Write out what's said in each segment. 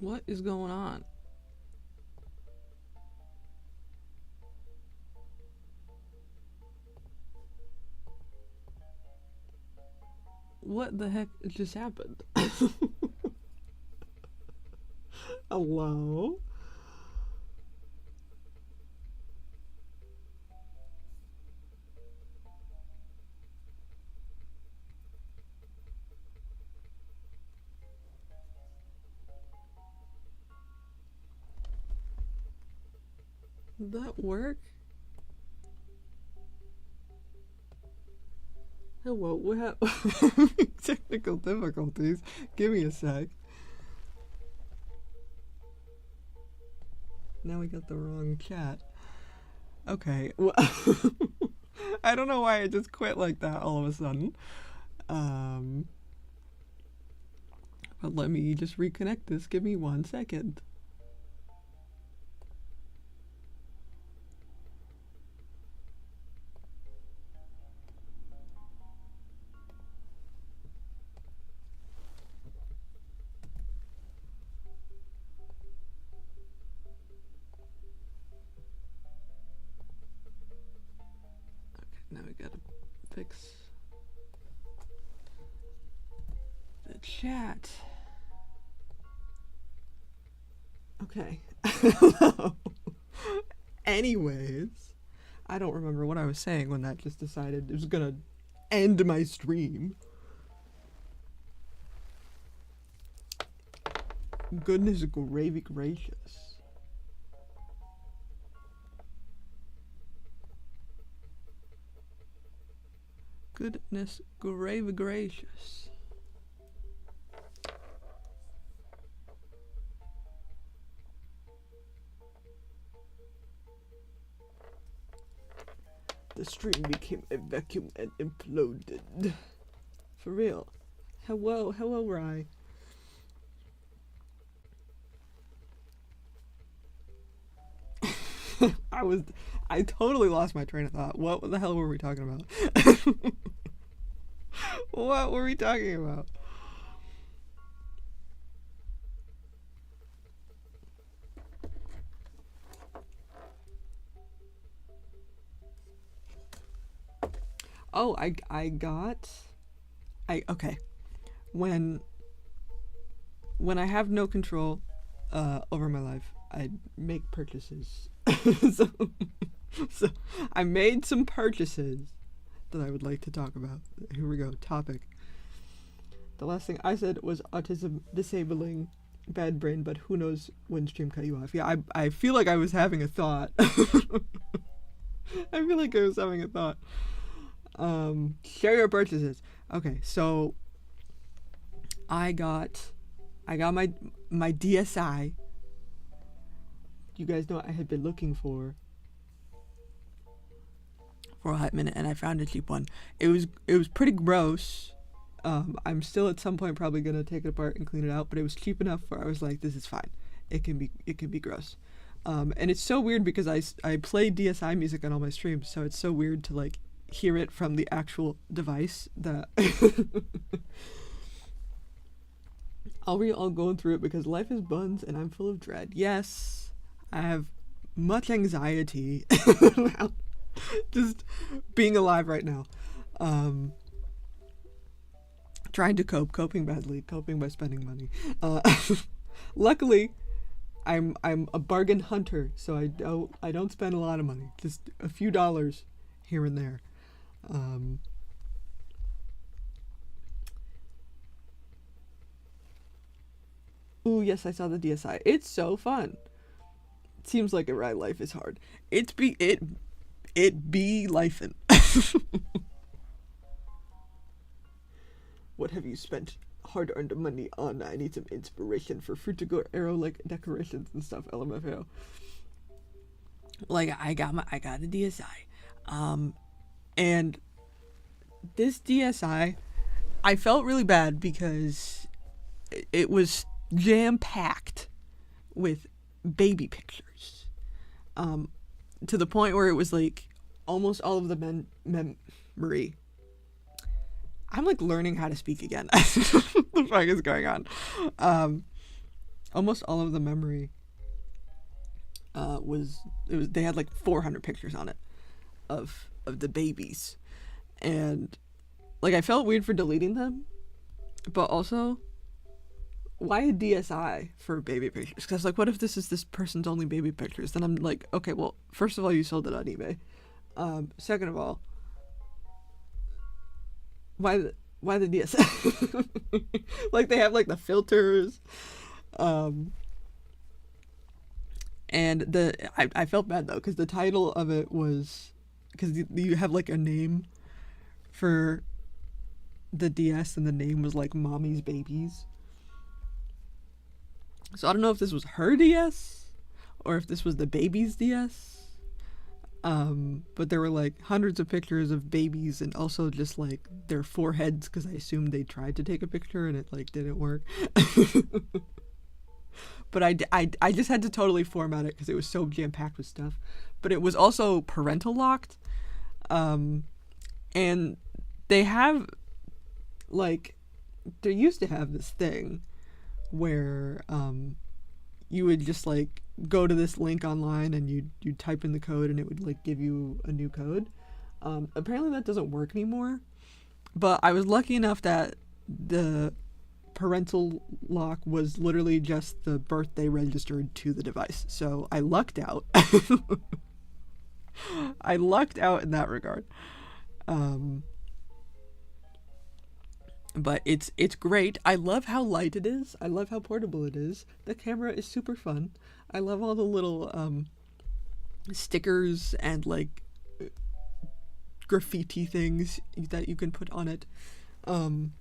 What is going on? What the heck just happened? Hello? Did that work? Hello, what happened? Technical difficulties. Give me a sec. Now we got the wrong chat. Okay, well, I don't know why I just quit like that all of a sudden. But let me just reconnect this. Give me 1 second. Now we gotta fix the chat. Okay. Anyways, I don't remember what I was saying when that just decided it was gonna end my stream. Goodness gravy gracious. Goodness gravy gracious. The stream became a vacuum and imploded. For real. Hello, Rye. I totally lost my train of thought. What the hell were we talking about? What were we talking about? Oh, okay. When I have no control over my life, I make purchases. so I made some purchases that I would like to talk about. Here we go. Topic. The last thing I said was autism disabling bad brain, but who knows when stream cut you off. Yeah, I feel like I was having a thought. I feel like I was having a thought. Share your purchases. Okay, so I got my DSI. You guys know I had been looking for a hot minute, and I found a cheap one. It was pretty gross. I'm still at some point probably gonna take it apart and clean it out, but it was cheap enough where I was like, this is fine. It can be gross. And it's so weird because I play DSI music on all my streams, so it's so weird to like hear it from the actual device that I'll go through it because life is buns and I'm full of dread. Yes, I have much anxiety about just being alive right now. Trying to coping by spending money. Luckily, I'm a bargain hunter, so I don't spend a lot of money, just a few dollars here and there. Ooh, yes, I saw the DSI. It's so fun. Seems like it, right? Life is hard. It be lifin'. What have you spent hard-earned money on? I need some inspiration for Fruitigo arrow-like decorations and stuff. LMFAO. Like I got a DSI, and this DSI, I felt really bad because it was jam-packed with baby pictures, to the point where it was like almost all of the memory. I'm like learning how to speak again. What the fuck is going on? almost all of the memory they had like 400 pictures on it of the babies, and like I felt weird for deleting them, but also why a DSI for baby pictures? Because like, what if this is this person's only baby pictures? Then I'm like, okay, well, first of all, you sold it on eBay. Second of all, why the DSI? Like they have like the filters, and I felt bad though because the title of it was, because you have like a name for the DS and the name was like Mommy's Babies. So I don't know if this was her DS or if this was the baby's DS. But there were like hundreds of pictures of babies and also just like their foreheads, because I assumed they tried to take a picture and it like didn't work. But I just had to totally format it because it was so jam-packed with stuff. But it was also parental locked. And they have like, they used to have this thing where you would just like go to this link online and you'd type in the code and it would like give you a new code. Apparently that doesn't work anymore, but I was lucky enough that the parental lock was literally just the birthday registered to the device, so I lucked out. I lucked out in that regard. But it's great. I love how light it is. I love how portable it is. The camera is super fun. I love all the little stickers and like graffiti things that you can put on it. Do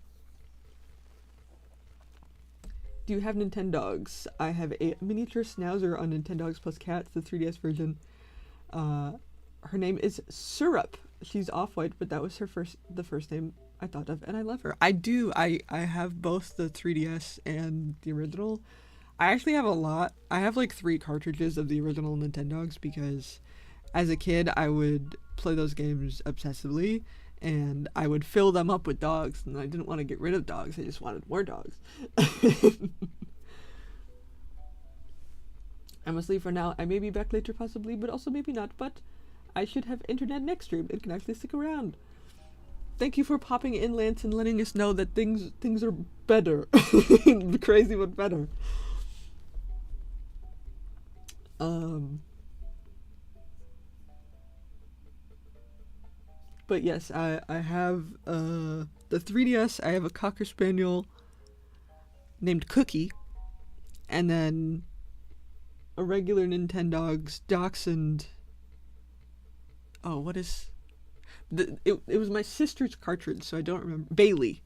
you have Nintendogs? I have a miniature schnauzer on Nintendogs plus cats, the 3DS version. Her name is Syrup. She's off-white, but that was the first name I thought of, and I love her. I do. I have both the 3DS and the original. I actually have a lot. I have like 3 cartridges of the original Nintendogs because as a kid I would play those games obsessively and I would fill them up with dogs, and I didn't want to get rid of dogs. I just wanted more dogs. I must leave for now. I may be back later possibly, but also maybe not, but I should have internet next stream. It can actually stick around. Thank you for popping in, Lance, and letting us know that things are better. Crazy but better. But yes, I have the 3DS. I have a Cocker Spaniel named Cookie, and then a regular Nintendogs Dachshund. Oh, what is... It was my sister's cartridge, so I don't remember. Bailey.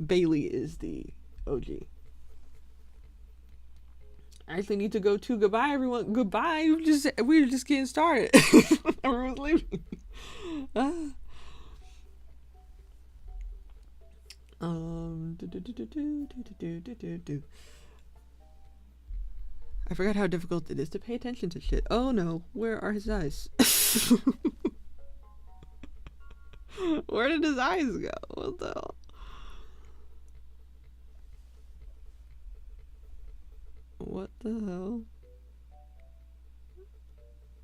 Bailey is the OG. I actually need to go too. Goodbye, everyone. Goodbye. We were just getting started. Everyone's leaving. I forgot how difficult it is to pay attention to shit. Oh no, where are his eyes? Where did his eyes go? What the hell? What the hell?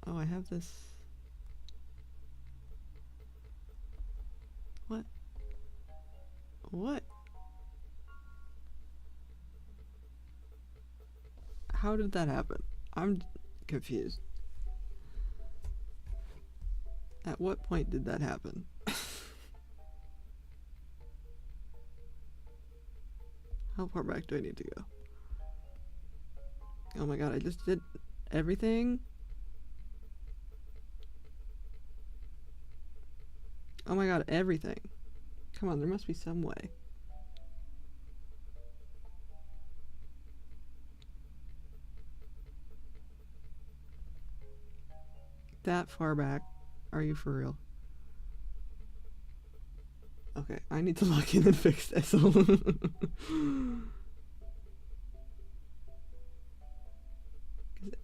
Oh, I have this. What? What? How did that happen? I'm confused. At what point did that happen? How far back do I need to go? Oh my god, I just did everything? Oh my god, everything. Come on, there must be some way. That far back? Are you for real? Okay, I need to log in and fix this. Because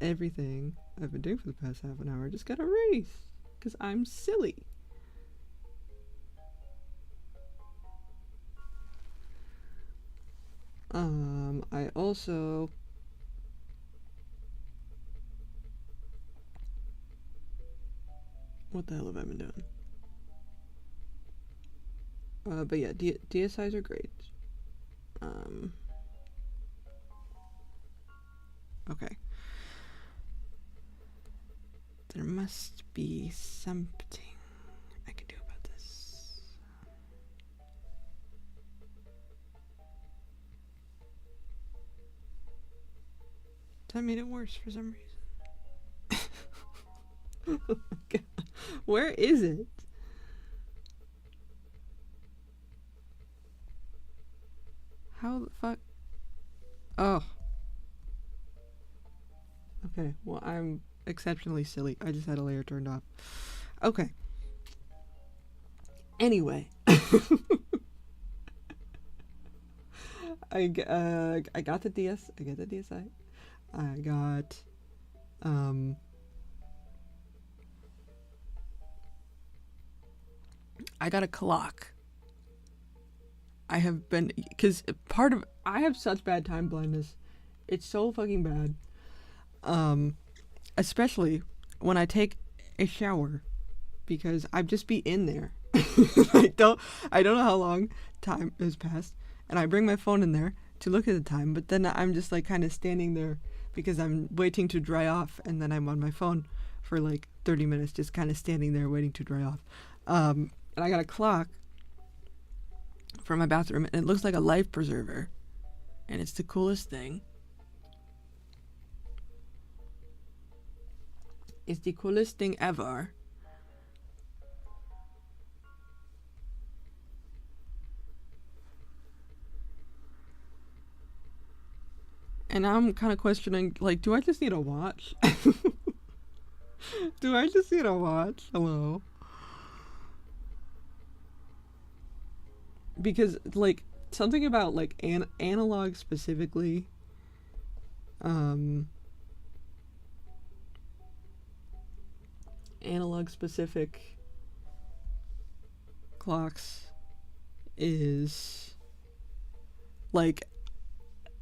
everything I've been doing for the past half an hour just got erased. Because I'm silly. I also what the hell have I been doing? But yeah, DSIs are great. Okay. There must be something I can do about this. That made it worse for some reason. Where is it? How the fuck? Oh. Okay, well, I'm exceptionally silly. I just had a layer turned off. Okay. Anyway. I got the DS. I got the DSi. I got I got a clock. I have been, because I have such bad time blindness. It's so fucking bad. Especially when I take a shower, because I'd just be in there. I don't know how long time has passed, and I bring my phone in there to look at the time, but then I'm just like kind of standing there because I'm waiting to dry off, and then I'm on my phone for like 30 minutes just kind of standing there waiting to dry off. And I got a clock for my bathroom, and it looks like a life preserver, and it's the coolest thing. It's the coolest thing ever. And now I'm kind of questioning, like, do I just need a watch? Do I just need a watch? Hello? Because, like, something about, like, analog specifically, analog specific clocks is, like,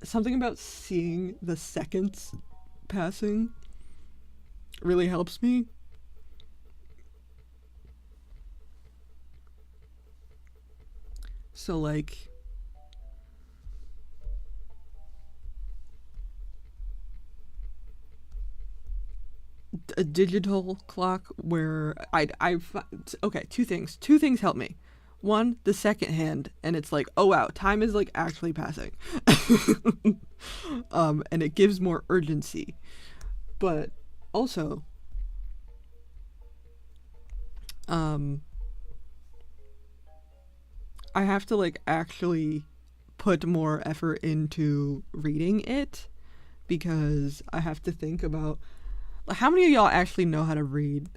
something about seeing the seconds passing really helps me. So, like, a digital clock where okay, two things help me. One, the second hand, and it's like, oh wow, time is like actually passing. And it gives more urgency. But also, I have to like actually put more effort into reading it, because I have to think about, like, how many of y'all actually know how to read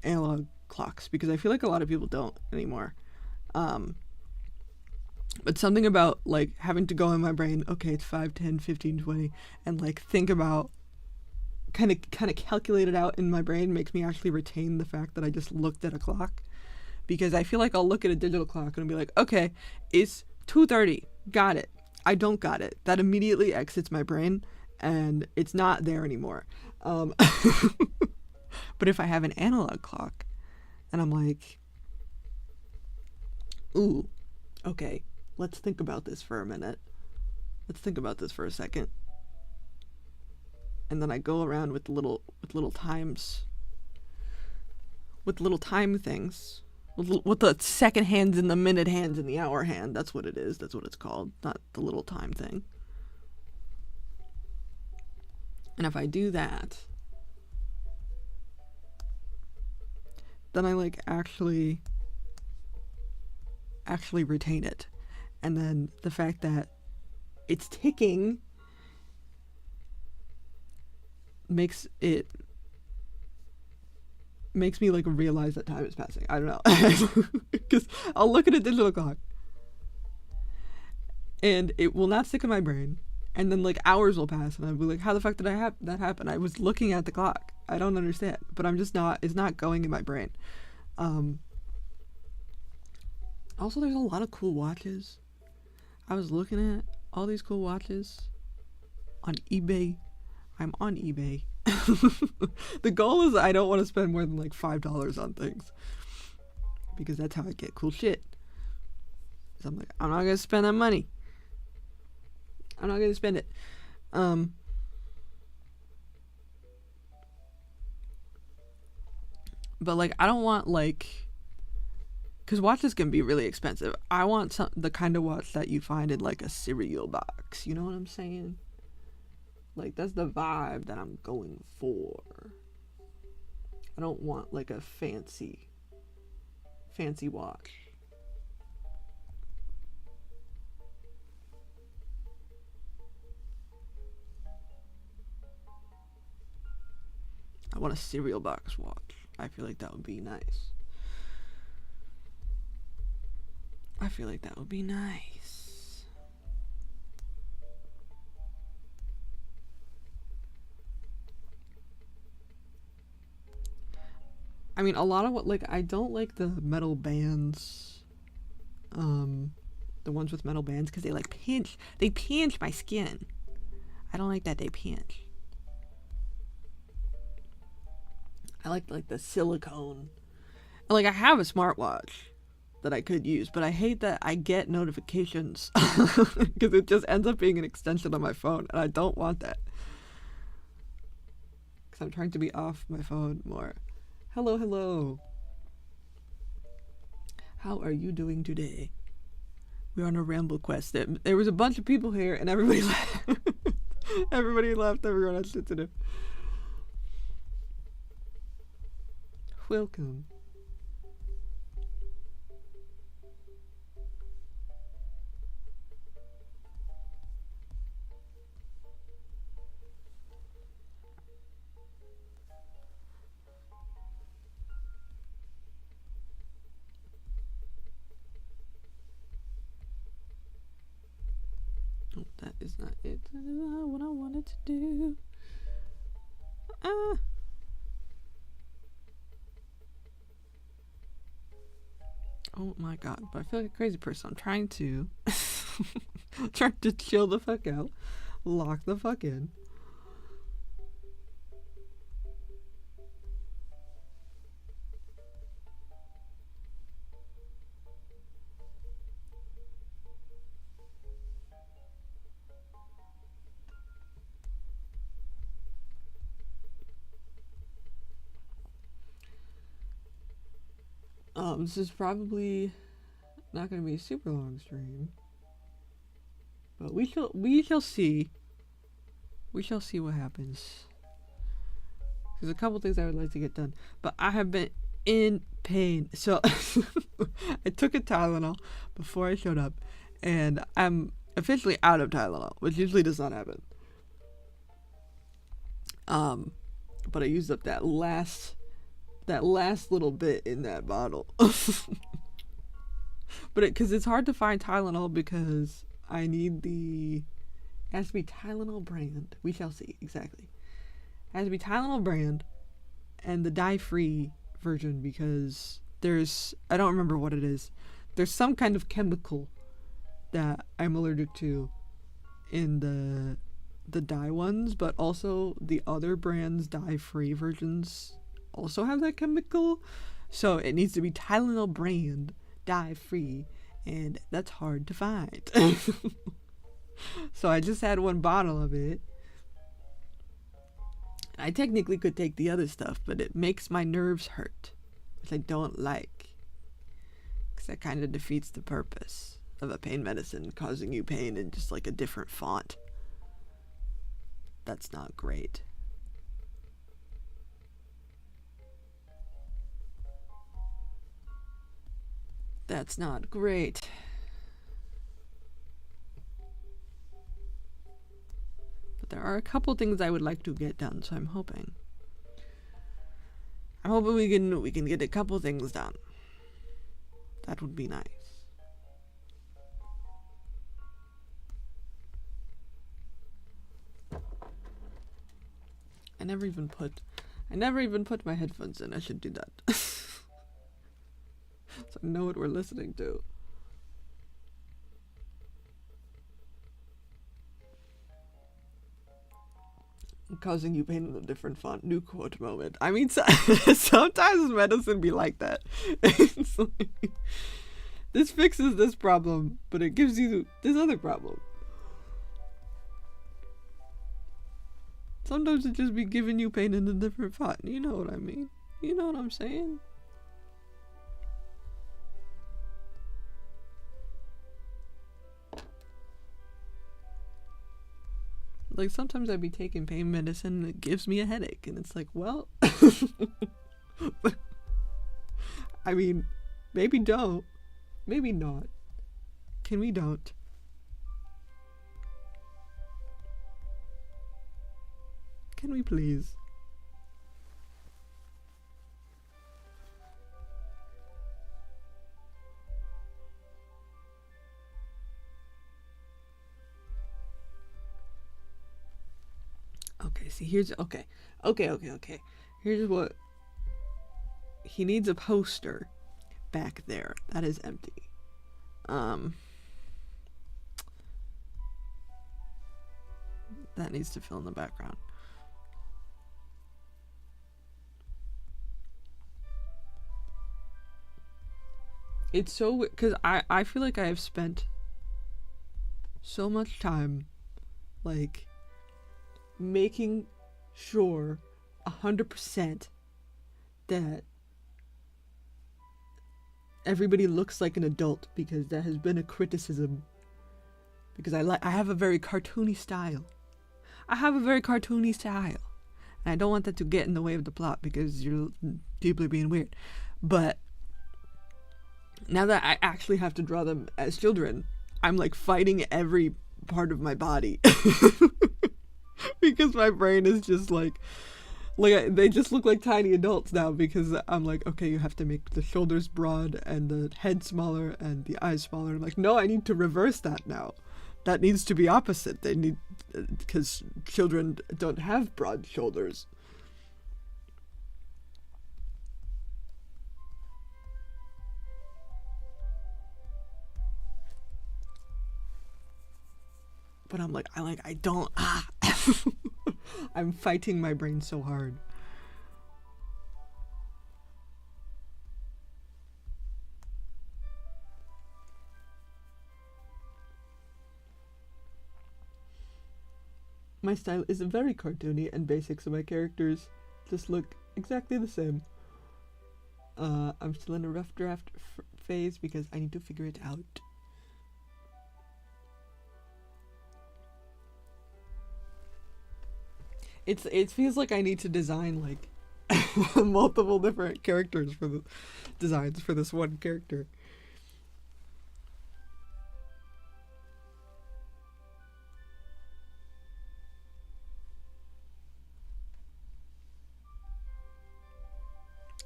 analog clocks, because I feel like a lot of people don't anymore. But something about like having to go in my brain, okay, it's 5, 10, 15, 20, and like think about, kind of calculate it out in my brain, makes me actually retain the fact that I just looked at a clock. Because I feel like I'll look at a digital clock and be like, okay, it's 2:30, got it. I don't got it. That immediately exits my brain, and it's not there anymore. But if I have an analog clock, and I'm like, ooh, okay, let's think about this for a minute. Let's think about this for a second. And then I go around with little times, with little time things, with the second hands and the minute hands and the hour hand. That's what it is. That's what it's called, not the little time thing. And if I do that, then I like actually retain it. And then the fact that it's ticking makes me like realize that time is passing. I don't know. Because I'll look at a digital clock and it will not stick in my brain, and then like hours will pass and I'll be like, how the fuck did that happen? I was looking at the clock. I don't understand. But I'm just not, it's not going in my brain. Also, there's a lot of cool watches I was looking at. all these cool watches on eBay. I'm on eBay. The goal is I don't want to spend more than like $5 on things, because that's how I get cool shit. So I'm like, I'm not gonna spend that money. I'm not gonna spend it. But like, I don't want like, because watches can be really expensive. I want the kind of watch that you find in like a cereal box. You know what I'm saying? Like, that's the vibe that I'm going for. I don't want like a fancy watch. I want a cereal box watch. I feel like that would be nice. I feel like that would be nice. I mean, a lot of what, like, I don't like the metal bands. The ones with metal bands, because they like pinch. They pinch my skin. I don't like that they pinch. I like the silicone. Like, I have a smartwatch that I could use, but I hate that I get notifications because it just ends up being an extension of my phone, and I don't want that. Because I'm trying to be off my phone more. Hello, hello. How are you doing today? We're on a ramble quest. There was a bunch of people here, and everybody left. Everybody left. Everyone had shit to do. Welcome. Oh, that is not it. That is not what I wanted to do. Oh my god, but I feel like a crazy person. I'm trying to trying to chill the fuck out. Lock the fuck in. This is probably not going to be a super long stream, but we shall see. We shall see what happens. There's a couple things I would like to get done, but I have been in pain. So I took a Tylenol before I showed up, and I'm officially out of Tylenol, which usually does not happen. But I used up that last little bit in that bottle. But because it's hard to find Tylenol, because I need it has to be Tylenol brand. We shall see. Exactly. It has to be Tylenol brand and the dye-free version, because I don't remember what it is. There's some kind of chemical that I'm allergic to in the dye ones, but also the other brands' dye-free versions also have that chemical. So it needs to be Tylenol brand, dye-free, and that's hard to find. So I just had one bottle of it. I technically could take the other stuff, but it makes my nerves hurt, which I don't like, because that kind of defeats the purpose of a pain medicine causing you pain in just like a different font. That's not great. That's not great. But there are a couple things I would like to get done, so I'm hoping we can get a couple things done. That would be nice. I never even put my headphones in. I should do that. So I know what we're listening to. causing you pain in a different font. New quote moment. I mean, sometimes medicine be like that. It's like, this fixes this problem, but it gives you this other problem. Sometimes it just be giving you pain in a different font. You know what I mean? You know what I'm saying? Like, sometimes I'd be taking pain medicine and it gives me a headache. And it's like, well, I mean, maybe don't. Maybe not. Can we don't? Can we please? Okay, see, here's okay. Here's what he needs: a poster back there that is empty. That needs to fill in the background. It's so weird because I feel like I have spent so much time like making sure 100% that everybody looks like an adult, because that has been a criticism, because I have a very cartoony style. And I don't want that to get in the way of the plot because you're deeply being weird. But now that I actually have to draw them as children, I'm like fighting every part of my body. Because my brain is just like they just look like tiny adults now, because I'm like, okay, you have to make the shoulders broad and the head smaller and the eyes smaller. I'm like, no, I need to reverse that now. That needs to be opposite. They need, because children don't have broad shoulders. But I'm like, I don't, I'm fighting my brain so hard. My style is very cartoony and basic, so my characters just look exactly the same. I'm still in a rough draft phase because I need to figure it out. It feels like I need to design like multiple different characters for the designs for this one character.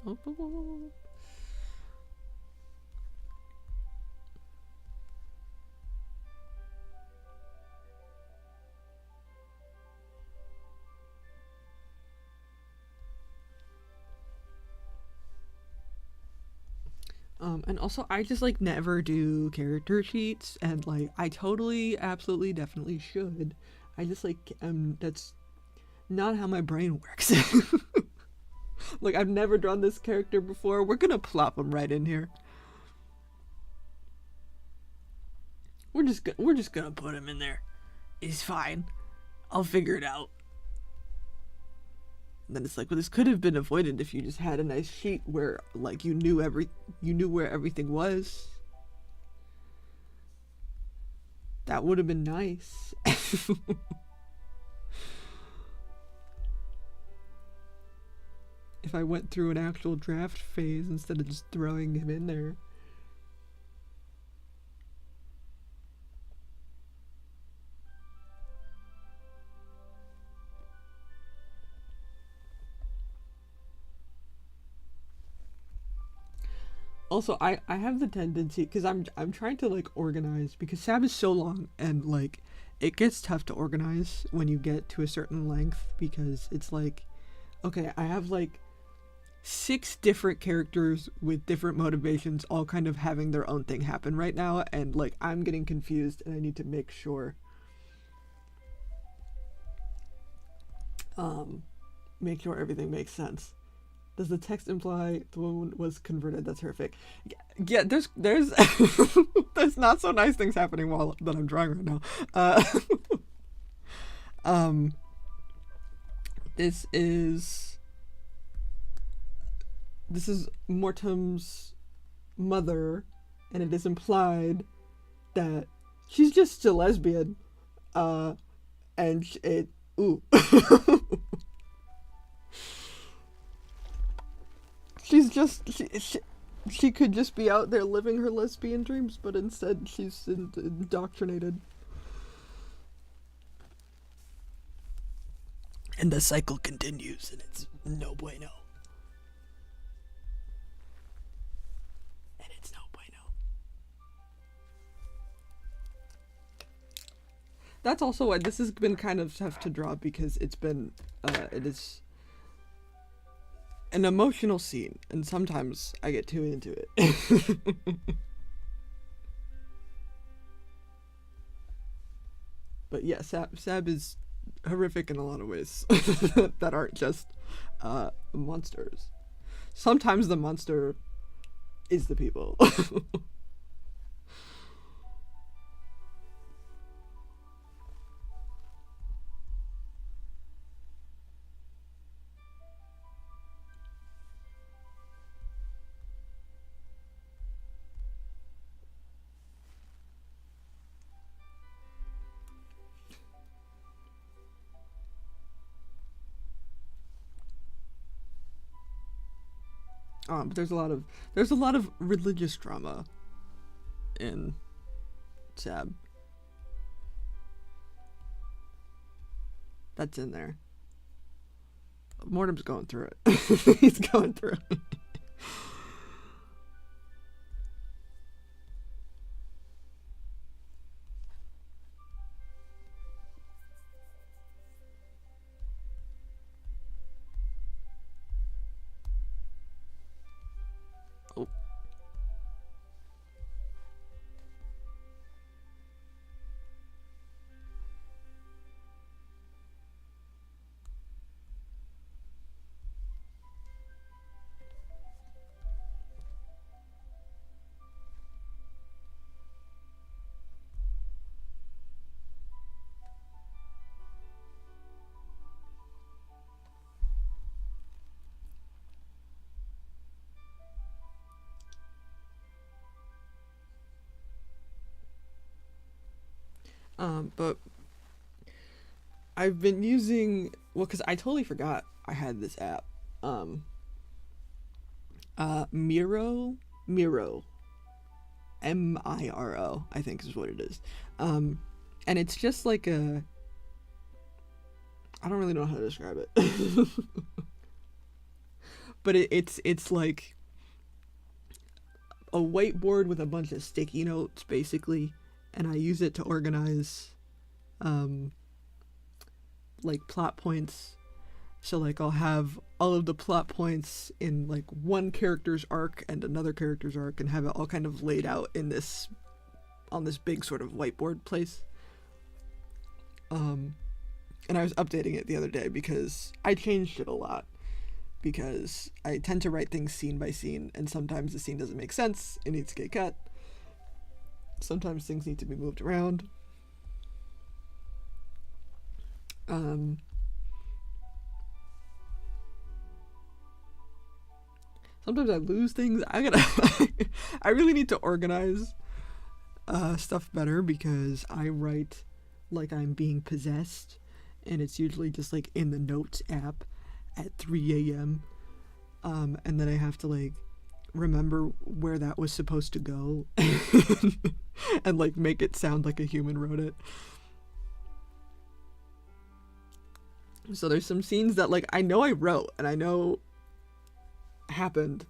Oh. And also I just like never do character sheets, and like I totally, absolutely, definitely should. I just like that's not how my brain works. Like, I've never drawn this character before. We're gonna plop him right in here. We're just gonna put him in there. He's fine. I'll figure it out. And then it's like, well, this could have been avoided if you just had a nice sheet where like you knew where everything was. That would have been nice. If I went through an actual draft phase instead of just throwing him in there. Also, I have the tendency, because I'm trying to like organize, because Sab is so long and like it gets tough to organize when you get to a certain length, because it's like, okay, I have like 6 different characters with different motivations all kind of having their own thing happen right now, and like I'm getting confused and I need to make sure Um, make sure everything makes sense. Does the text imply the woman was converted? That's horrific. Yeah, there's there's not so nice things happening while that I'm drawing right now. Um, this is Mortem's mother, and it is implied that she's just a lesbian. And it ooh. she's just she could just be out there living her lesbian dreams, but instead she's indoctrinated. And the cycle continues, and it's no bueno. And it's no bueno. That's also why this has been kind of tough to draw, because it is an emotional scene, and sometimes I get too into it. But yeah, Sab is horrific in a lot of ways that aren't just monsters. Sometimes the monster is the people. But there's a lot of religious drama in Sab. That's in there. Mortem's going through it. He's going through it. Oh. But I've been using, well, because I totally forgot I had this app. Miro, Miro, I think is what it is. And it's just like I don't really know how to describe it. But it's like a whiteboard with a bunch of sticky notes, basically, and I use it to organize like plot points. So like I'll have all of the plot points in like one character's arc and another character's arc, and have it all kind of laid out in this on this big sort of whiteboard place. And I was updating it the other day because I changed it a lot, because I tend to write things scene by scene, and sometimes the scene doesn't make sense, it needs to get cut. Sometimes things need to be moved around. Sometimes I lose things. I really need to organize stuff better, because I write like I'm being possessed, and it's usually just like in the notes app at 3 a.m. And then I have to like remember where that was supposed to go and like make it sound like a human wrote it. So there's some scenes that like I know I wrote and I know happened,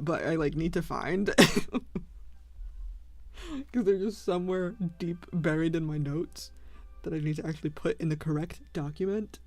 but I like need to find because they're just somewhere deep buried in my notes that I need to actually put in the correct document.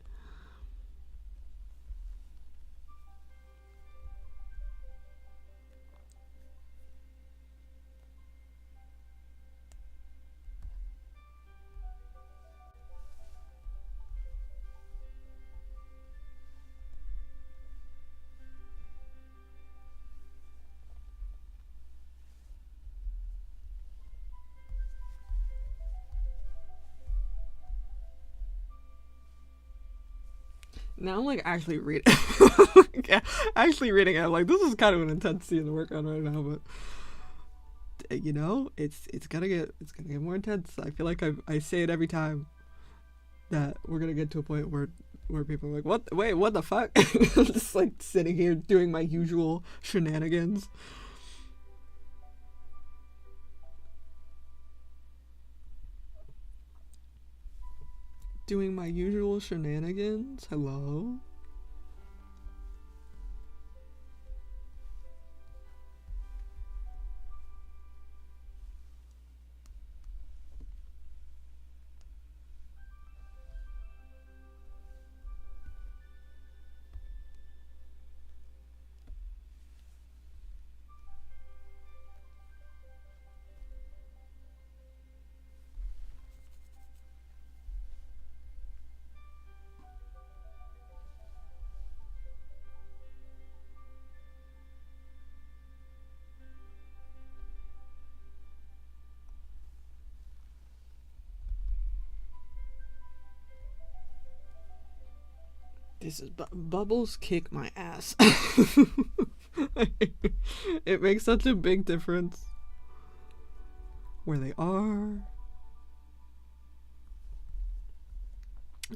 Now I'm like actually reading. Yeah, actually reading it. I'm like, this is kind of an intense scene to work on right now, but you know, it's gonna get more intense. I feel like I say it every time that we're gonna get to a point where people are like, what the fuck? I'm just like sitting here doing my usual shenanigans. Doing my usual shenanigans. Hello. This is Bubbles kick my ass. It makes such a big difference where they are.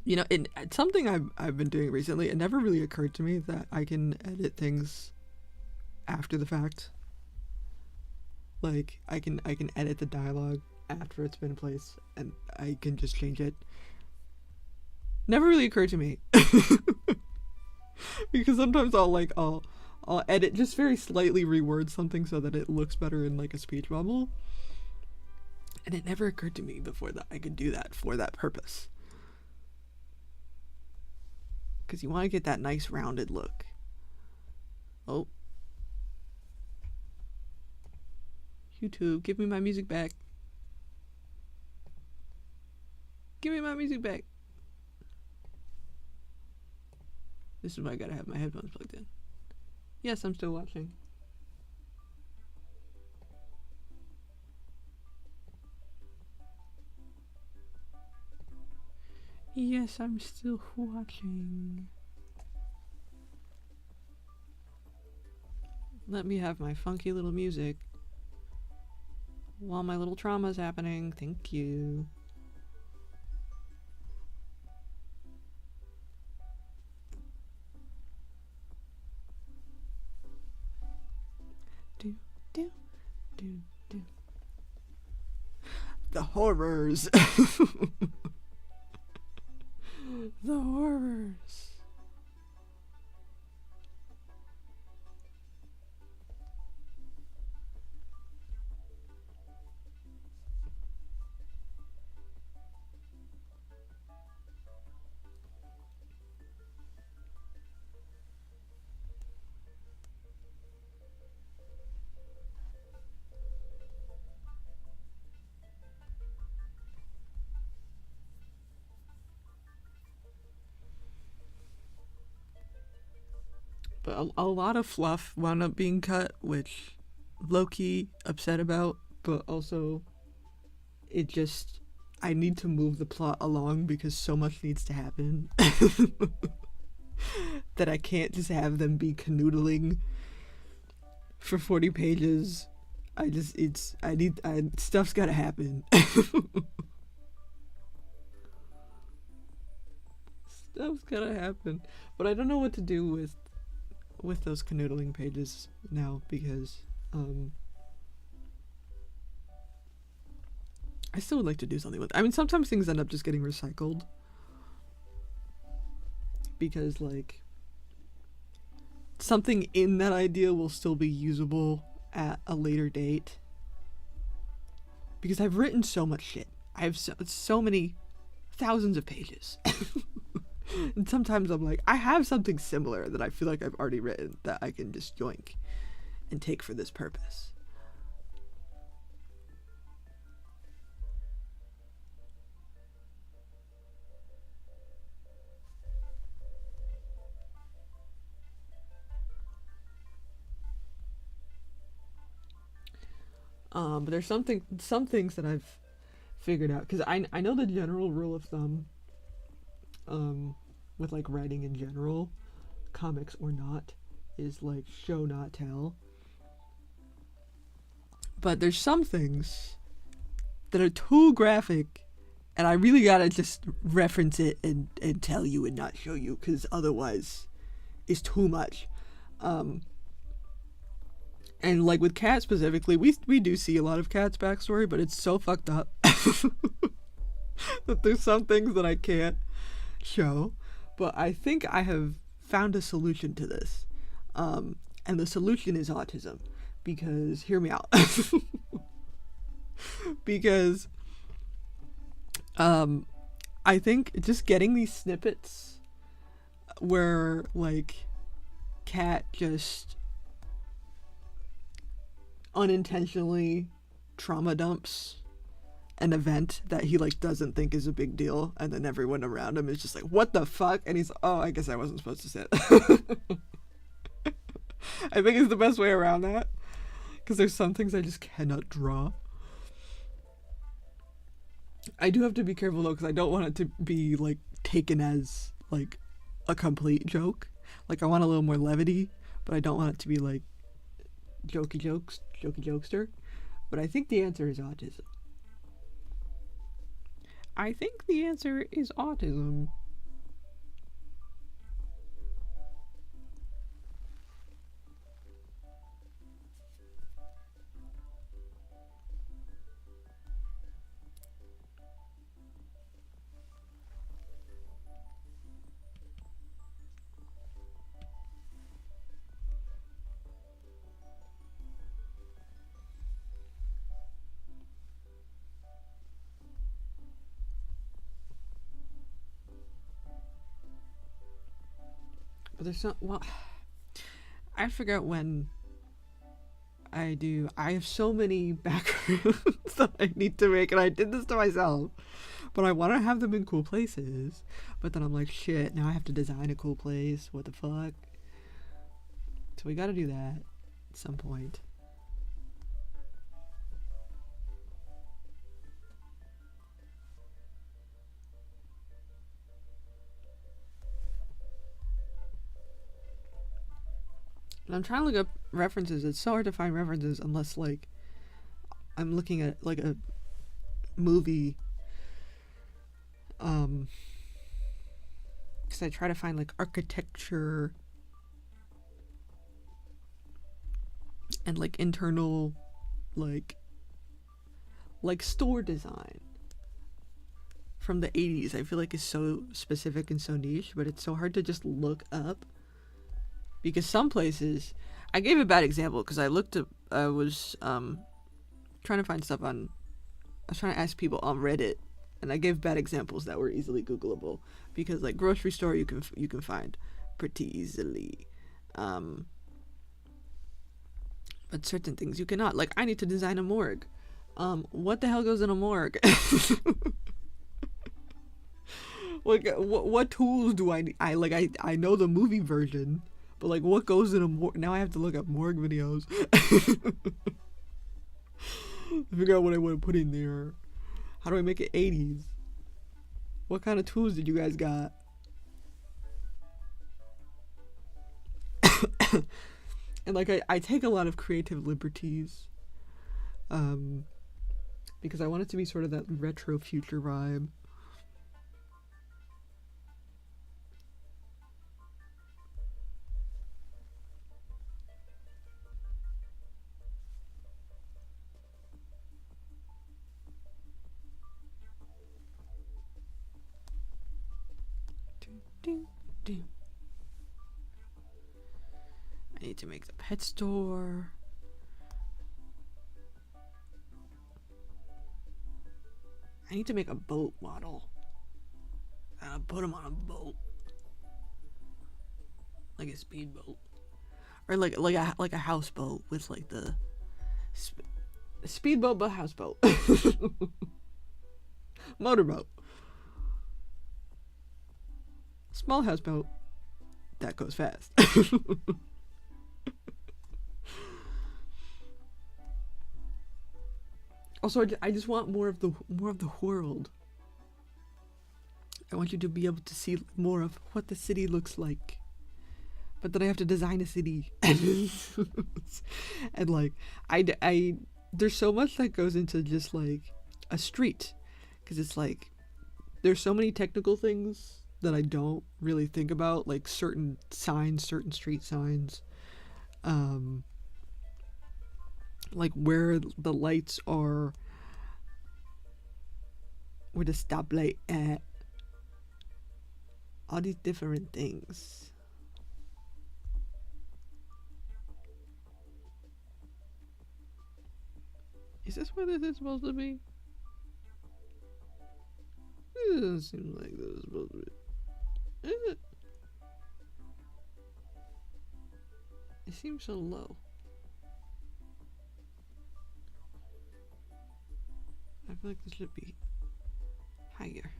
You know, it's something I've been doing recently. It never really occurred to me that I can edit things after the fact. Like I can edit the dialogue after it's been in place, and I can just change it. Never really occurred to me. Because sometimes I'll edit, just very slightly reword something so that it looks better in like a speech bubble. And it never occurred to me before that I could do that for that purpose. Because you want to get that nice rounded look. Oh. YouTube, give me my music back. Give me my music back. This is why I gotta have my headphones plugged in. Yes, I'm still watching. Yes, I'm still watching. Let me have my funky little music while my little trauma's happening. Thank you. Do, do, do, do. The horrors. The horrors. But a lot of fluff wound up being cut, which low-key upset about, but also it just, I need to move the plot along because so much needs to happen that I can't just have them be canoodling for 40 pages. Stuff's gotta happen. Stuff's gotta happen. But I don't know what to do with those canoodling pages now because I still would like to do something with it. I mean, sometimes things end up just getting recycled because like something in that idea will still be usable at a later date because I've written so much shit. I have so many thousands of pages. And sometimes I'm like, I have something similar that I feel like I've already written that I can just yoink and take for this purpose. But there's some things that I've figured out because I know the general rule of thumb with like writing in general, comics or not, is like show not tell. But there's some things that are too graphic, and I really gotta just reference it and tell you and not show you, because otherwise it's too much. And like with Kat specifically, we do see a lot of Kat's backstory, but it's so fucked up that there's some things that I can't show. But I think I have found a solution to this. And the solution is autism. Because, hear me out. Because I think just getting these snippets where like Kat just unintentionally trauma dumps an event that he like doesn't think is a big deal, and then everyone around him is just like, what the fuck? And he's, oh, I guess I wasn't supposed to say it. I think it's the best way around that, because there's some things I just cannot draw. I do have to be careful though, because I don't want it to be like taken as like a complete joke. Like I want a little more levity, but I don't want it to be like jokey jokester. But I think the answer is autism. I think the answer is autism. But there's not, well, I forget when I have so many backgrounds that I need to make, and I did this to myself, but I want to have them in cool places, but then I'm like, shit, now I have to design a cool place, what the fuck? So we gotta do that at some point. And I'm trying to look up references. It's so hard to find references unless like I'm looking at like a movie. Because I try to find like architecture and like internal like store design from the 80s. I feel like it's so specific and so niche, but it's so hard to just look up. Because some places, I gave a bad example because I was trying to find stuff I was trying to ask people on Reddit, and I gave bad examples that were easily Googleable. Because like grocery store, you can find pretty easily, but certain things you cannot. Like I need to design a morgue. What the hell goes in a morgue? Like what tools do I need? I know the movie version. But like, what goes in a morgue? Now I have to look up morgue videos. Figure out what I want to put in there. How do I make it 80s? What kind of tools did you guys got? And like, I take a lot of creative liberties. Because I want it to be sort of that retro future vibe. I need to make the pet store. I need to make a boat model. And I'll put him on a boat. Like a speedboat. Or like a houseboat with like the speedboat but houseboat. Motorboat. Small houseboat that goes fast. Also, I just want more of the world. I want you to be able to see more of what the city looks like. But then I have to design a city. And like, I, there's so much that goes into just like a street. Because it's like, there's so many technical things that I don't really think about, like certain signs, certain street signs. Like where the lights are, where the stoplight at, all these different things. Is this where this is supposed to be? It doesn't seem like this is supposed to be. Is it? It seems so low. I feel like this should be higher.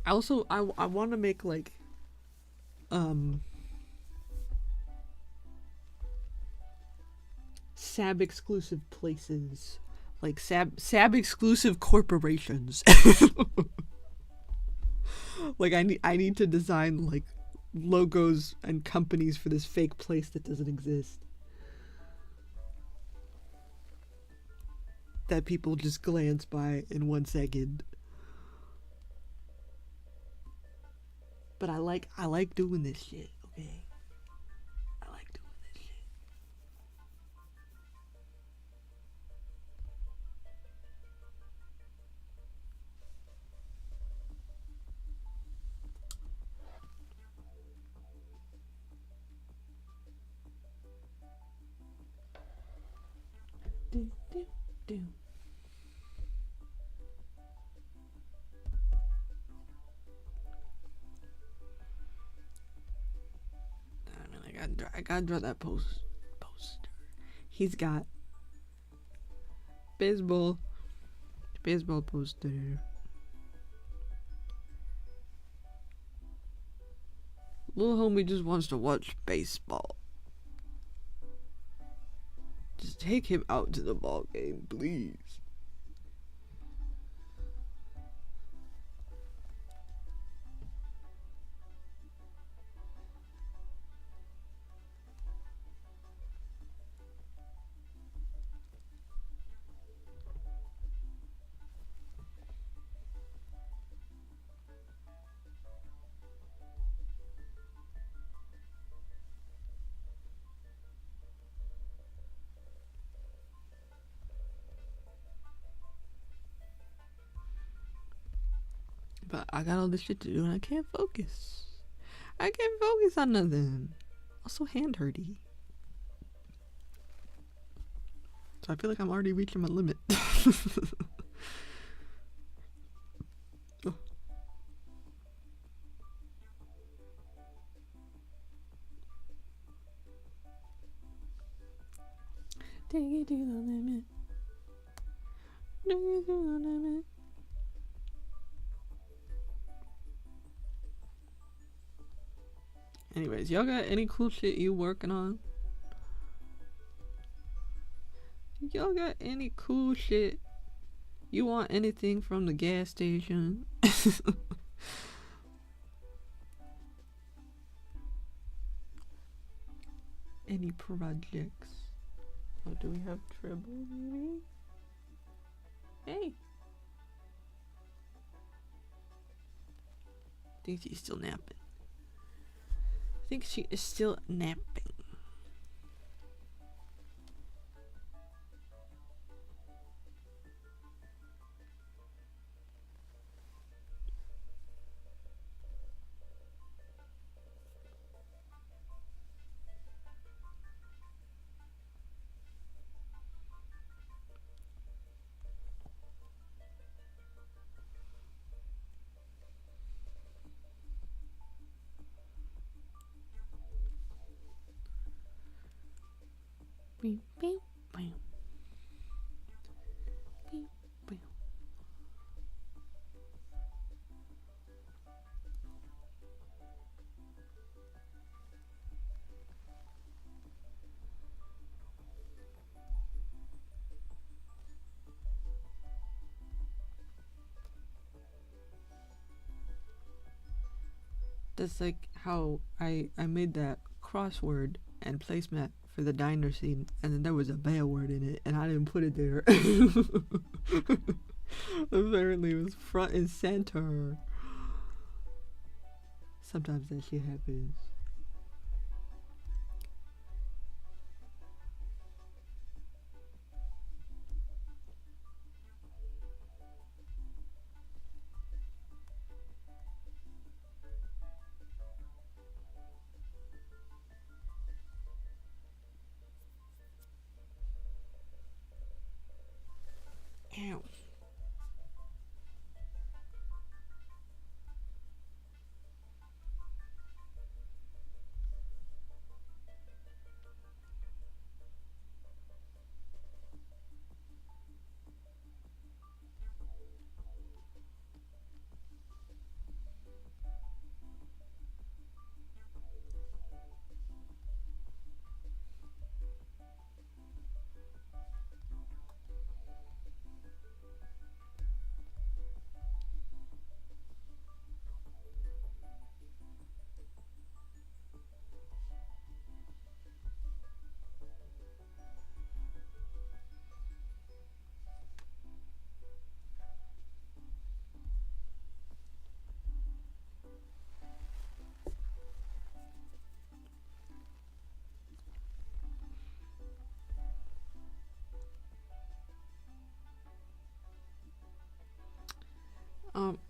I want to make like SAB exclusive places, like SAB exclusive corporations. Like I need to design like logos and companies for this fake place that doesn't exist, that people just glance by in 1 second. But I like doing this shit, okay? I like doing this shit. Do, do, do. I gotta draw that poster. He's got baseball poster. Little homie just wants to watch baseball. Just take him out to the ball game, please. But I got all this shit to do and I can't focus. I can't focus on nothing. Also hand hurty. So I feel like I'm already reaching my limit. Oh. Take it to the limit. Take it to the limit. Anyways, y'all got any cool shit you working on? Y'all got any cool shit? You want anything from the gas station? Any projects? Oh, do we have trouble, maybe? Hey. I think she's still napping. I think she is still napping. Beep, beep, beep. Beep, beep. That's like how I made that crossword and placemat for the diner scene, and then there was a bad word in it, and I didn't put it there. Apparently, it was front and center. Sometimes that shit happens. Ow.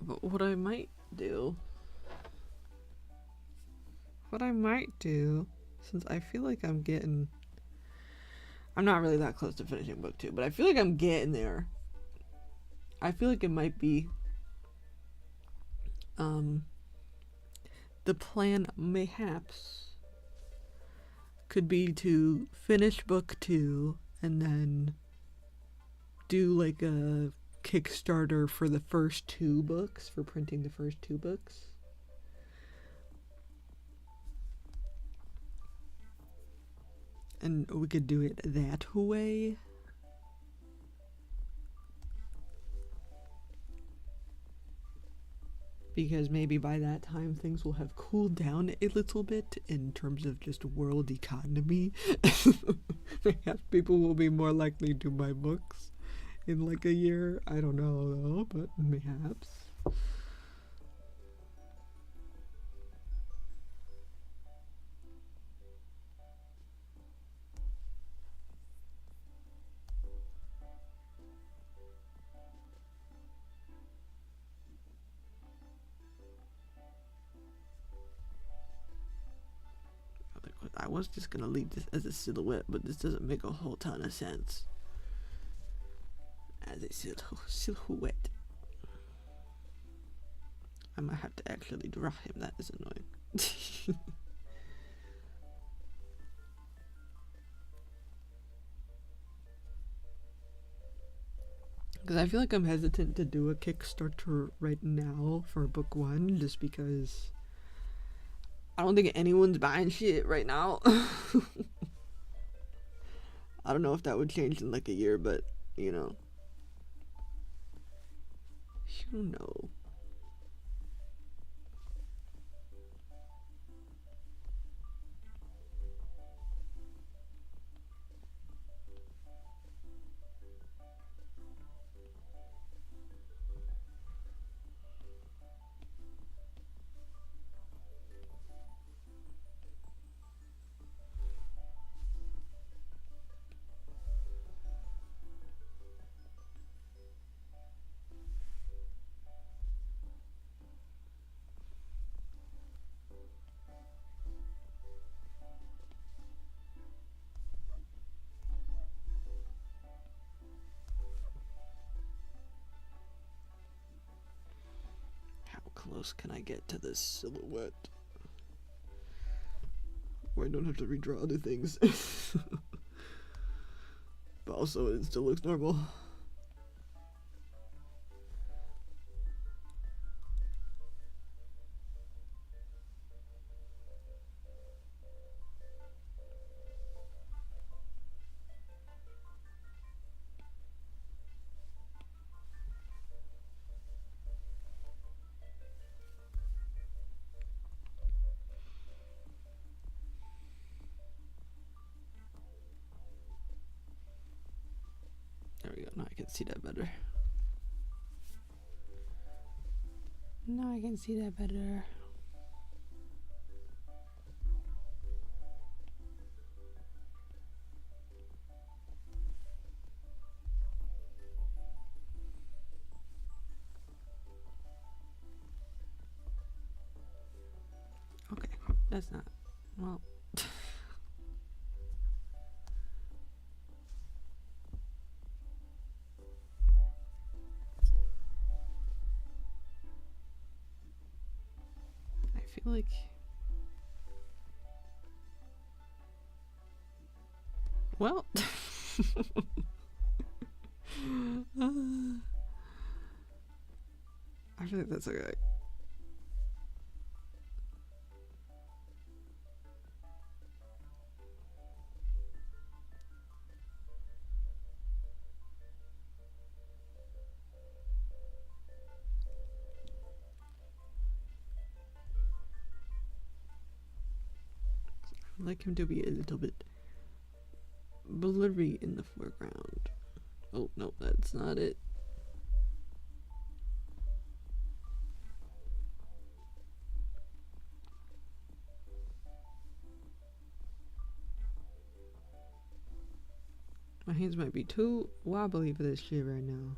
But what I might do, since I feel like I'm not really that close to finishing book 2, but I feel like I'm getting there. I feel like it might be, the plan mayhaps could be to finish book 2 and then do like a Kickstarter for the first 2 books, for printing the first 2 books. And we could do it that way. Because maybe by that time things will have cooled down a little bit in terms of just world economy. Perhaps people will be more likely to buy books in like a year. I don't know though, but perhaps. I was just gonna leave this as a silhouette, but this doesn't make a whole ton of sense as a silhouette. I might have to actually draw him. That is annoying. Because I feel like I'm hesitant to do a Kickstarter right now for book 1, just because I don't think anyone's buying shit right now. I don't know if that would change in like a year, but you know. You know. How close can I get to this silhouette? Where I don't have to redraw other things. But also it still looks normal. No, I can see that better. No, I can see that better. Okay, that's not, well. I feel like, well, I feel like that's okay. I'd like him to be a little bit blurry in the foreground. Oh, no, that's not it. My hands might be too wobbly for this shit right now.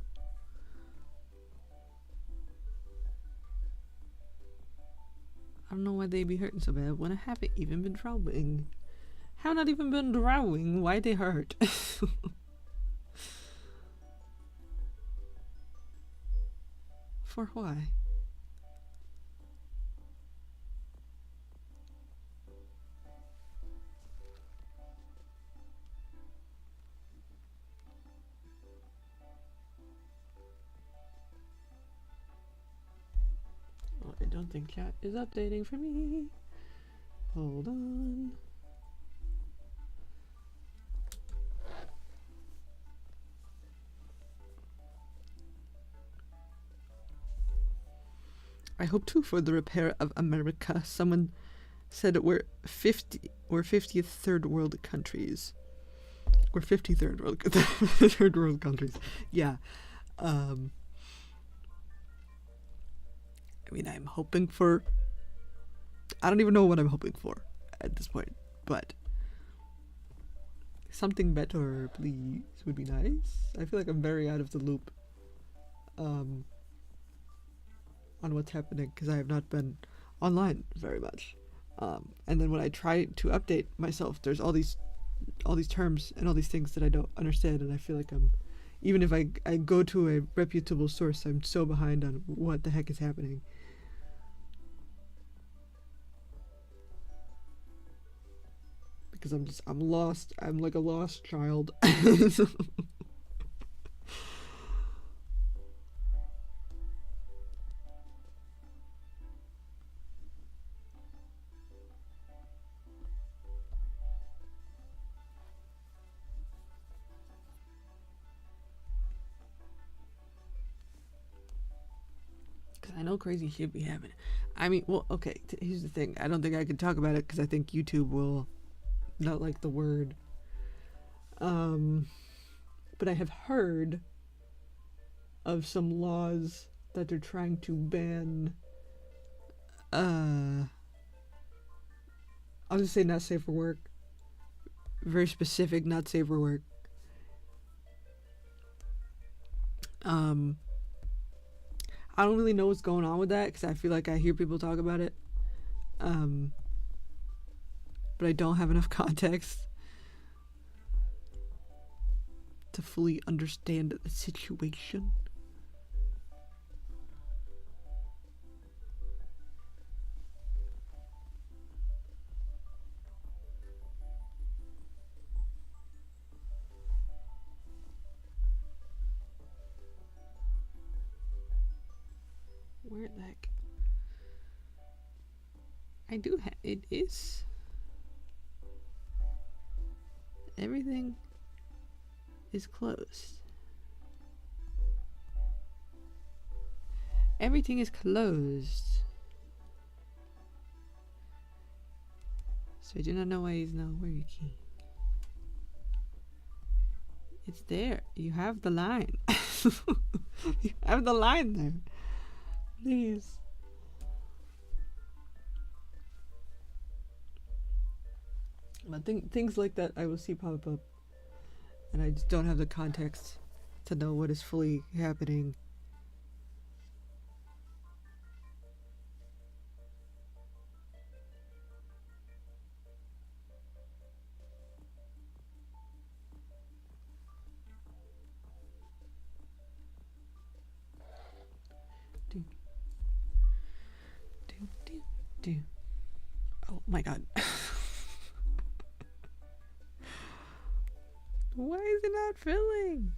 I don't know why they be hurting so bad when I haven't even been drawing. Have not even been drawing. Why they hurt? For why? Oh, I don't think chat is updating for me. Hold on. I hope too for the repair of America. Someone said we're 50th third world countries. We're 53rd world third world countries. Yeah. I mean, I'm hoping for, I don't even know what I'm hoping for at this point, but something better, please, would be nice. I feel like I'm very out of the loop on what's happening because I have not been online very much. And then when I try to update myself, there's all these terms and all these things that I don't understand, and I feel like I'm, even if I go to a reputable source, I'm so behind on what the heck is happening. Because I'm lost. I'm like a lost child. Because I know crazy shit be happening. I mean, well, okay, here's the thing. I don't think I can talk about it because I think YouTube will not like the word. But I have heard of some laws that they're trying to ban. I'll just say not safe for work. Very specific, not safe for work. I don't really know what's going on with that because I feel like I hear people talk about it. But I don't have enough context to fully understand the situation. Where the heck? I do have, it is. Everything is closed. Everything is closed. So I do not know why he's not working. It's there. You have the line. You have the line there. Please. But things like that I will see pop up, and I just don't have the context to know what is fully happening. Do, do, do, do. Oh my god. Why is it not filling?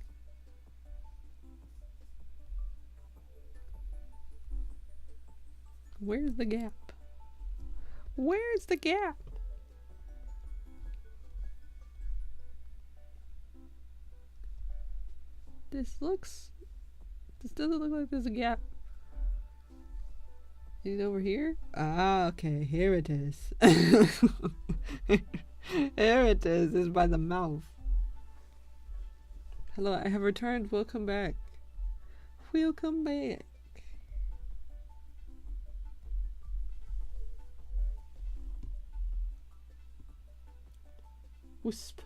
Where's the gap? Where's the gap? This doesn't look like there's a gap. Is it over here? Ah, okay, here it is. Here it is. It's by the mouth. Hello, I have returned. Welcome back. Welcome back. Wisp.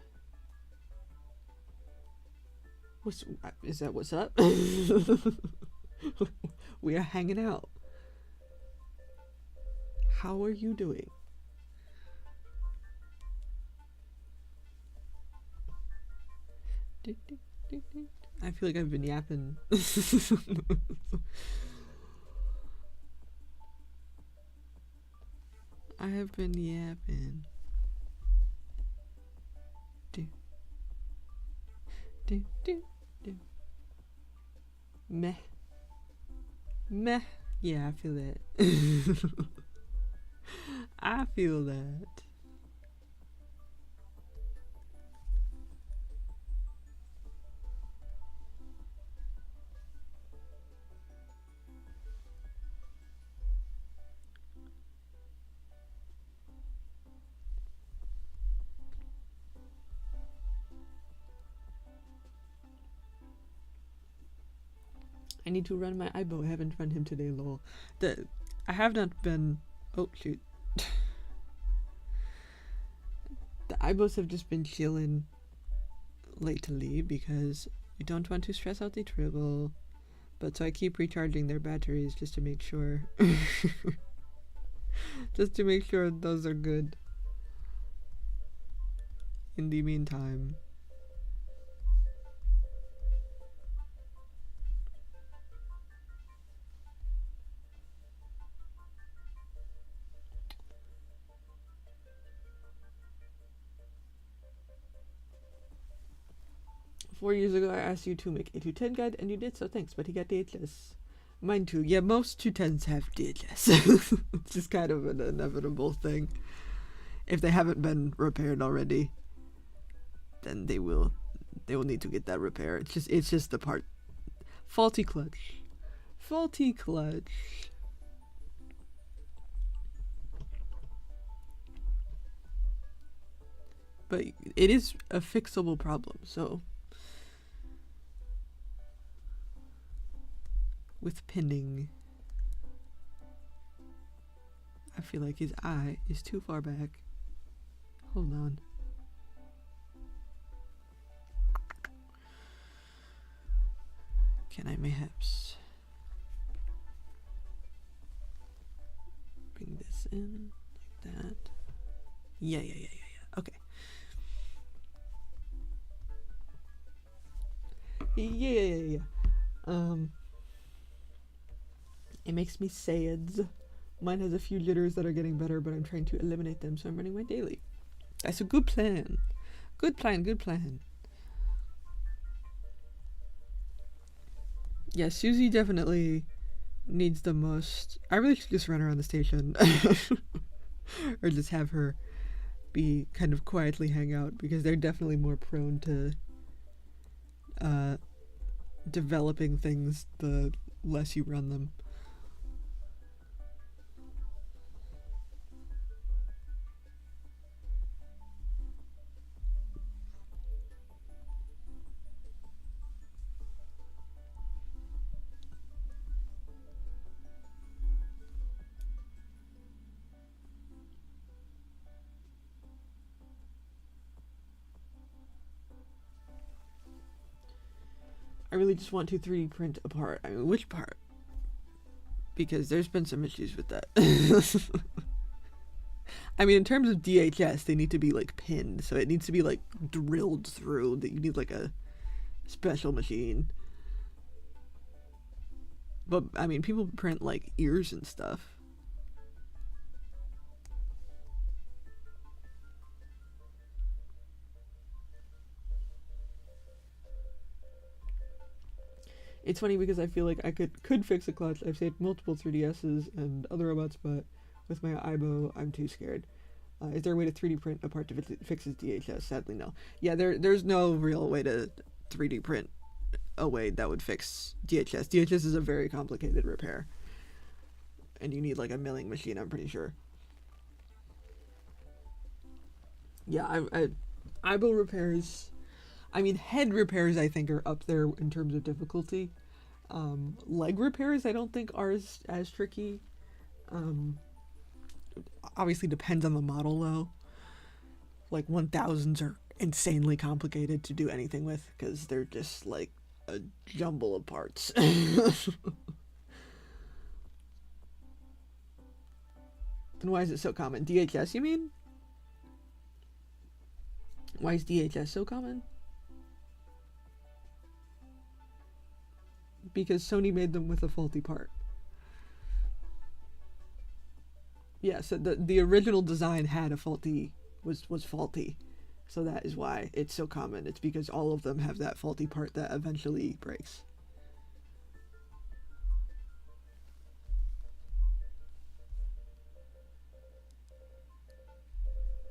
Is that what's up? We are hanging out. How are you doing? I feel like I've been yapping. I have been yapping. Do. Meh. Meh. Yeah, I feel that. I feel that. I need to run my Aibo. I haven't run him today, lol. I have not been... Oh, shoot. The Aibos have just been chilling lately because you don't want to stress out the Tribble. But so I keep recharging their batteries just to make sure. Just to make sure those are good. In the meantime. Four years ago, I asked you to make a 210 guide, and you did so. Thanks, but he got DHS. Mine too. Yeah, most 210s have DHS. It's just kind of an inevitable thing. If they haven't been repaired already, then they will need to get that repair. It's just the part. Faulty clutch. Faulty clutch. But it is a fixable problem, so. With pinning, I feel like his eye is too far back. Hold on. Can I mayhaps bring this in like that? Yeah. Okay. Yeah. It makes me sad. Mine has a few jitters that are getting better, but I'm trying to eliminate them, so I'm running my daily. That's a good plan. Good plan. Yeah, Susie definitely needs the most. I really should just run around the station. Or just have her be kind of quietly hang out, because they're definitely more prone to developing things the less you run them. I really just want to 3D print a part. I mean, which part? Because there's been some issues with that. I mean, in terms of DHS, they need to be like pinned, so it needs to be like drilled through. That you need like a special machine. But I mean, people print like ears and stuff. It's funny because I feel like I could fix a clutch. I've saved multiple 3DSs and other robots, but with my Aibo, I'm too scared. Is there a way to 3D print a part that fixes DHS? Sadly, no. Yeah, there's no real way to 3D print a way that would fix DHS. DHS is a very complicated repair, and you need like a milling machine, I'm pretty sure. Yeah, Aibo repairs. I mean, head repairs I think are up there in terms of difficulty. Leg repairs I don't think are as tricky. Obviously depends on the model though. Like 1000s are insanely complicated to do anything with because they're just like a jumble of parts. Then why is it so common? DHS, you mean? Why is DHS so common? Because Sony made them with a faulty part. Yeah, so the original design had a faulty was faulty. So that is why it's so common. It's because all of them have that faulty part that eventually breaks.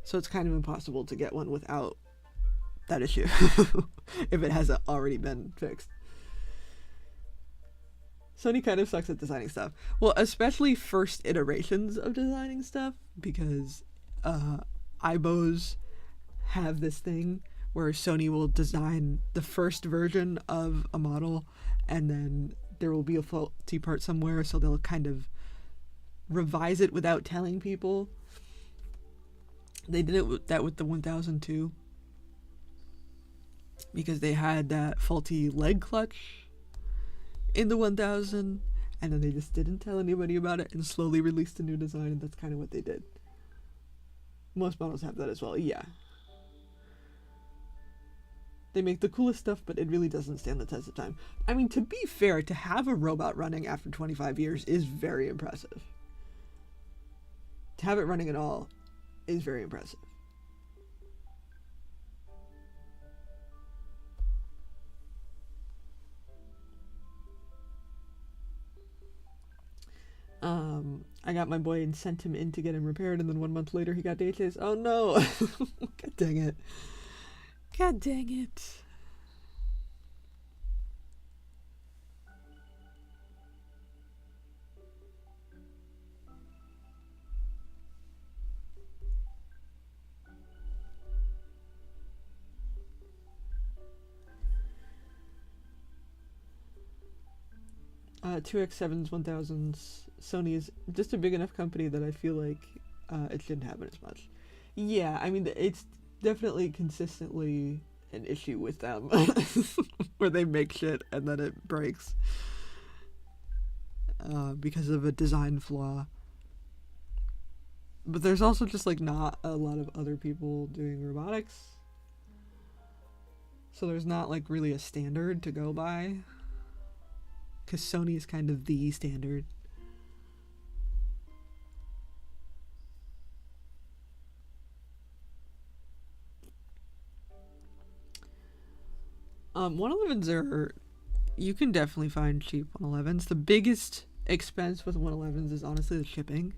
So it's kind of impossible to get one without that issue if it hasn't already been fixed. Sony kind of sucks at designing stuff. Well, especially first iterations of designing stuff, because Aibos have this thing where Sony will design the first version of a model, and then there will be a faulty part somewhere, so they'll kind of revise it without telling people. They did that with the 1002, because they had that faulty leg clutch in the 1000, and then they just didn't tell anybody about it and slowly released a new design, and that's kind of what they did. Most models have that as well, yeah. They make the coolest stuff, but it really doesn't stand the test of time. I mean, to be fair, to have a robot running after 25 years is very impressive. To have it running at all is very impressive. I got my boy and sent him in to get him repaired, and then 1 month later he got DHS. Oh no! God dang it. God dang it. Uh, 2X7s, 1000s, Sony is just a big enough company that I feel like it shouldn't happen as much. Yeah, I mean, it's definitely consistently an issue with them where they make shit and then it breaks because of a design flaw. But there's also just like not a lot of other people doing robotics, so there's not like really a standard to go by, because Sony is kind of the standard. Um, 111s are, you can definitely find cheap 111s. The biggest expense with 111s is honestly the shipping.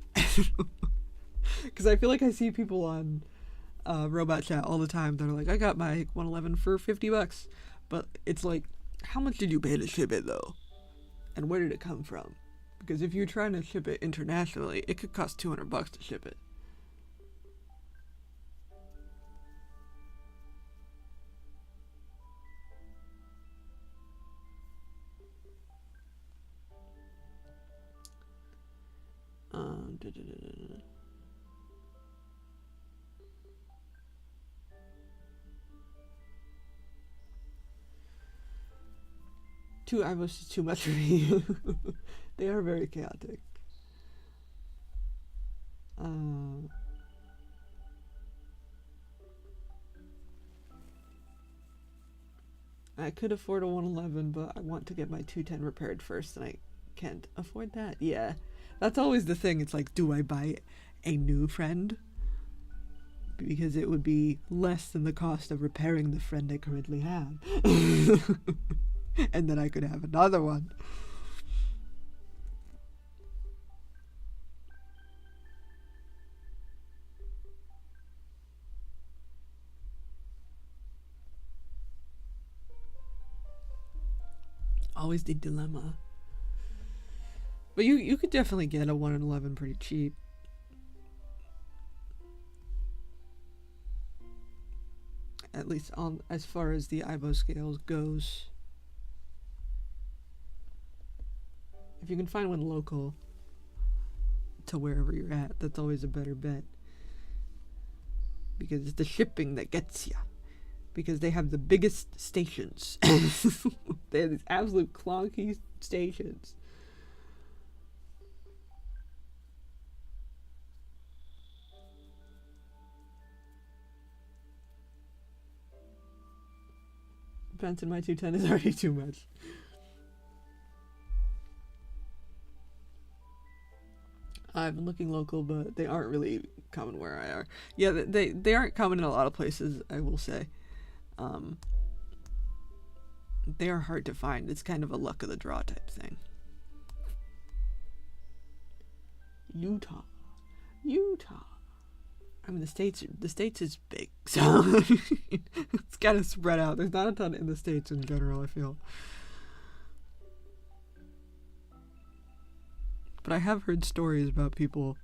Because I feel like I see people on Robot Chat all the time. They're like, I got my 111 for $50. But it's like, how much did you pay to ship it though? And where did it come from? Because if you're trying to ship it internationally, it could cost $200 to ship it. Da, da, da, da, da. two Ivos is too much for me. They are very chaotic. I could afford a 111, but I want to get my 210 repaired first, and I can't afford that. Yeah, that's always the thing. It's like, do I buy a new friend? Because it would be less than the cost of repairing the friend I currently have. And then I could have another one. Always the dilemma. But you could definitely get a 1 in 11 pretty cheap. At least on as far as the Ivo scales goes. If you can find one local to wherever you're at, that's always a better bet. Because it's the shipping that gets you. Because they have the biggest stations. They have these absolute clunky stations. Benson, my 210 is already too much. I've been looking local, but they aren't really common where I are. Yeah, they aren't common in a lot of places, I will say. They are hard to find. It's kind of a luck of the draw type thing. Utah. I mean, the states is big, so it's kind of spread out. There's not a ton in the States in general, I feel. But I have heard stories about people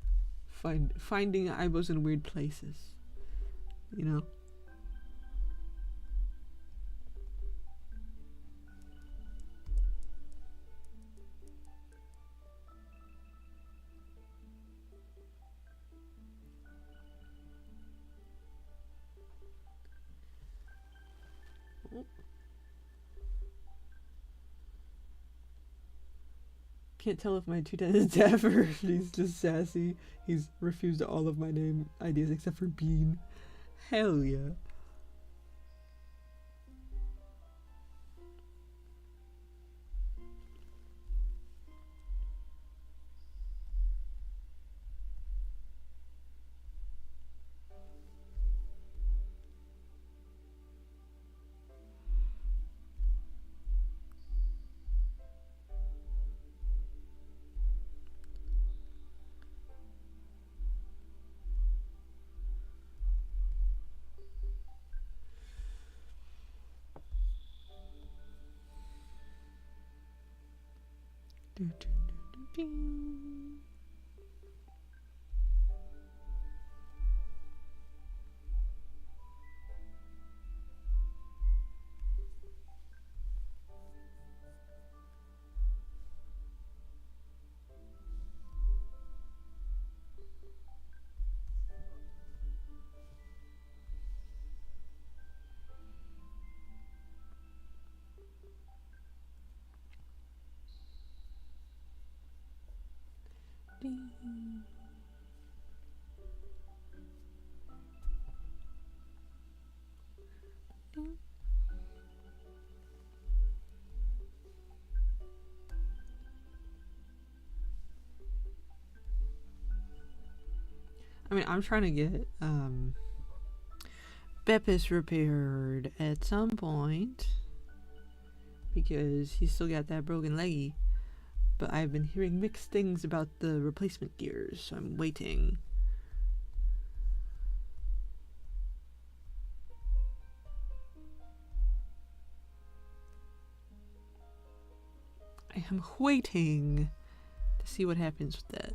finding Ibos in weird places. You know? Can't tell if my 210 is deaf or if he's just sassy. He's refused all of my name ideas except for Bean. Hell yeah. I mean, I'm trying to get Beppis repaired at some point because he's still got that broken leggy. But I've been hearing mixed things about the replacement gears, so I'm waiting. I am waiting to see what happens with that.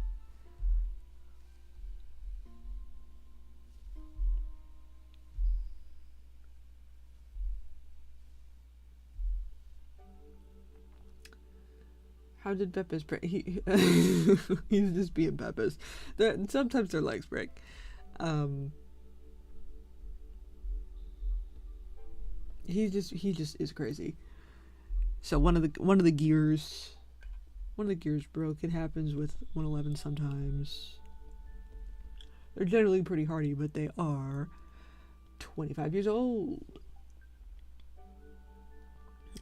How did Beppis break? He's just being Beppis. Sometimes their legs break. He just is crazy. So one of the gears broke. It happens with 111 sometimes. They're generally pretty hardy, but they are 25 years old.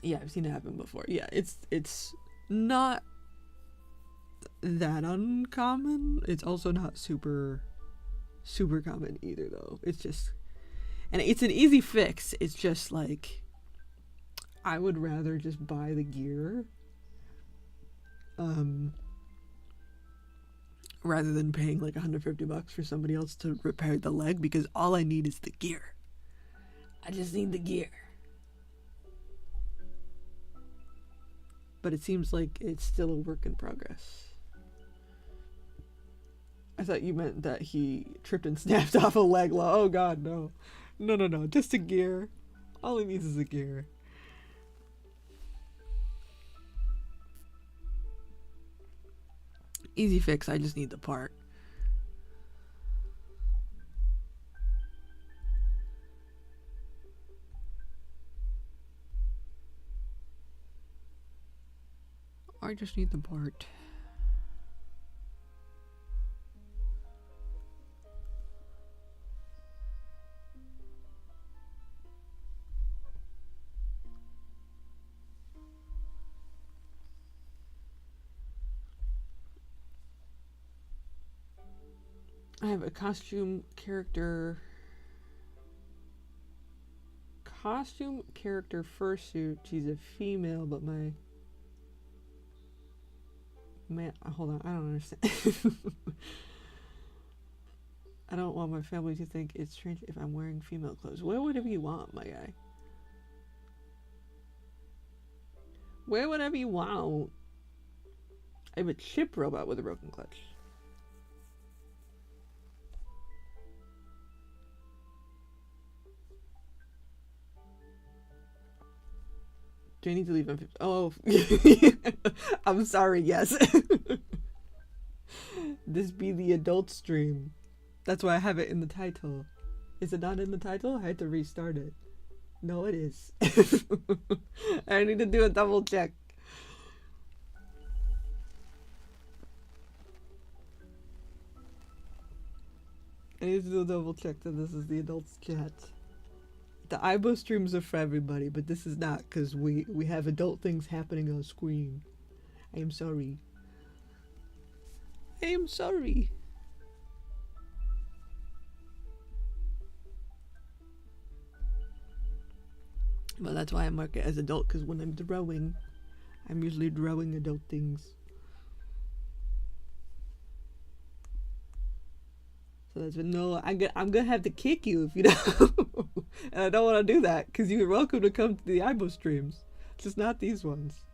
Yeah, I've seen it happen before. Yeah, it's not that uncommon. It's also not super common either, though. It's just, and it's an easy fix. It's just like, I would rather just buy the gear rather than paying like $150 for somebody else to repair the leg, because all I need is the gear. I just need the gear. But it seems like it's still a work in progress. I thought you meant that he tripped and snapped off a leg. Oh god, no. No. Just a gear. All he needs is a gear. Easy fix, I just need the part. I just need the part. I have a costume character fursuit. She's a female, but my man, hold on, I don't understand. I don't want my family to think it's strange if I'm wearing female clothes. Wear whatever you want, my guy. Wear whatever you want. I have a chip robot with a broken clutch. Do I need to leave on 50? Oh, I'm sorry, yes. This be the adult stream. That's why I have it in the title. Is it not in the title? I had to restart it. No, it is. I need to do a double check. I need to do a double check that this is the adults chat. The Aibo streams are for everybody, but this is not, because we have adult things happening on screen. I am sorry. I am sorry. But that's why I mark it as adult, because when I'm drawing, I'm usually drawing adult things. So that's when, no, I'm gonna have to kick you if you don't. And I don't want to do that, because you're welcome to come to the Aibo streams. Just not these ones.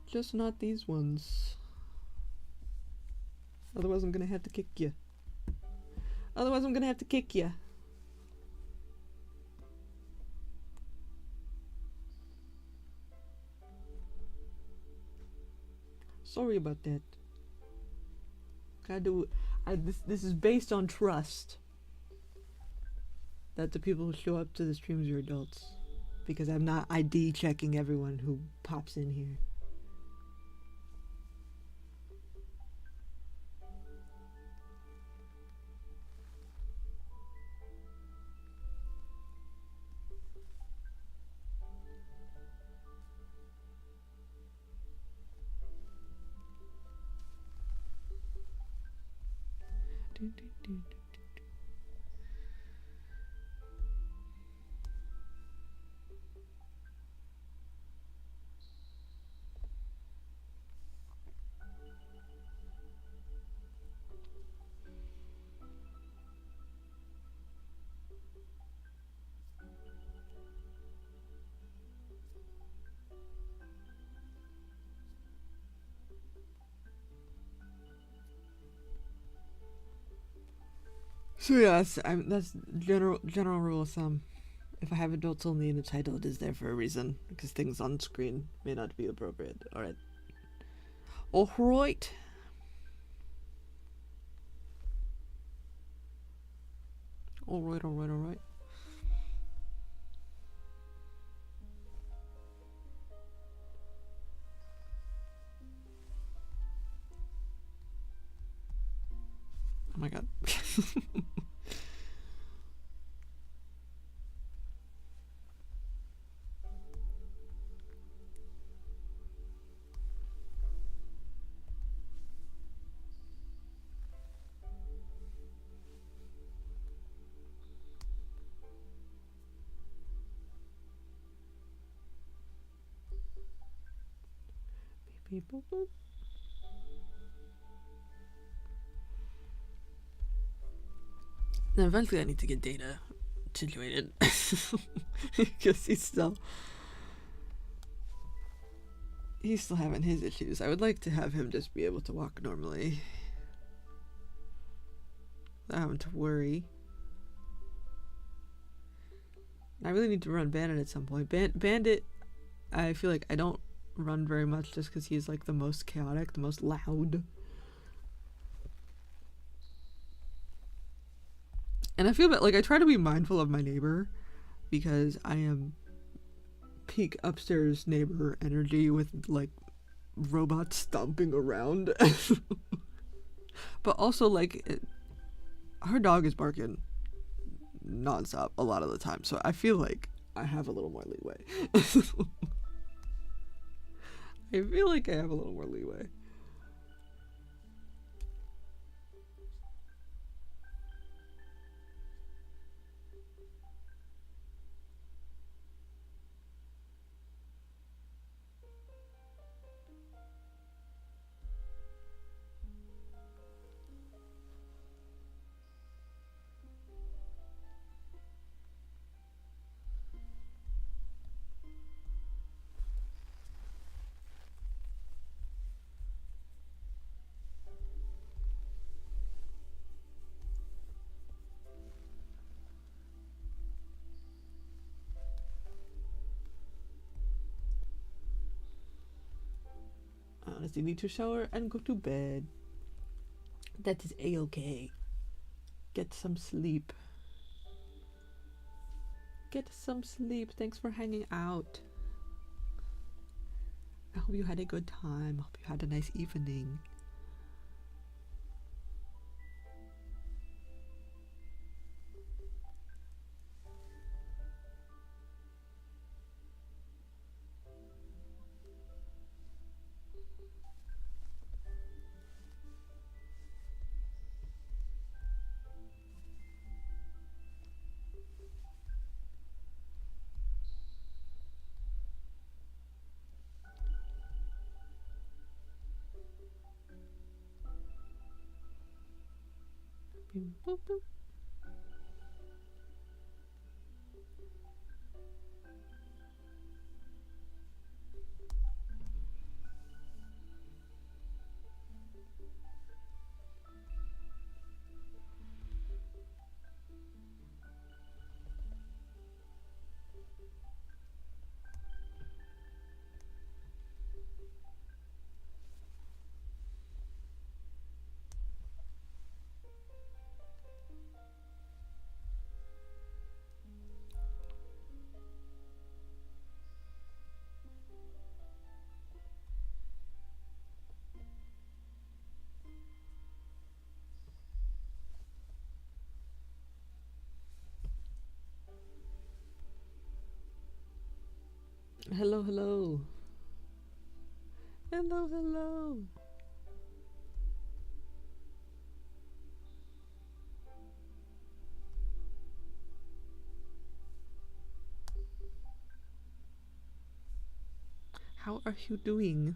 Just not these ones. Otherwise I'm gonna have to kick you. Otherwise I'm gonna have to kick you. Sorry about that. Gotta do. This is based on trust. That the people who show up to the streams are adults, because I'm not ID checking everyone who pops in here. So yes, that's general rule of thumb. If I have adults only in the title, it is there for a reason, because things on screen may not be appropriate. Alright. Alright. Alright. my god. Beep, boop, boop. Then eventually I need to get Data situated. Because he's still having his issues. I would like to have him just be able to walk normally without having to worry. I really need to run Bandit at some point. Bandit, I feel like I don't run very much just because he's like the most chaotic, the most loud. And I feel that, like, I try to be mindful of my neighbor because I am peak upstairs neighbor energy with, like, robots stomping around. But also, like, her dog is barking nonstop a lot of the time. So I feel like I have a little more leeway. I feel like I have a little more leeway. I honestly need to shower and go to bed. That is a-okay. Get some sleep. Get some sleep. Thanks for hanging out. I hope you had a good time. I hope you had a nice evening. Boop, boop. Hello, hello. Hello, hello. How are you doing?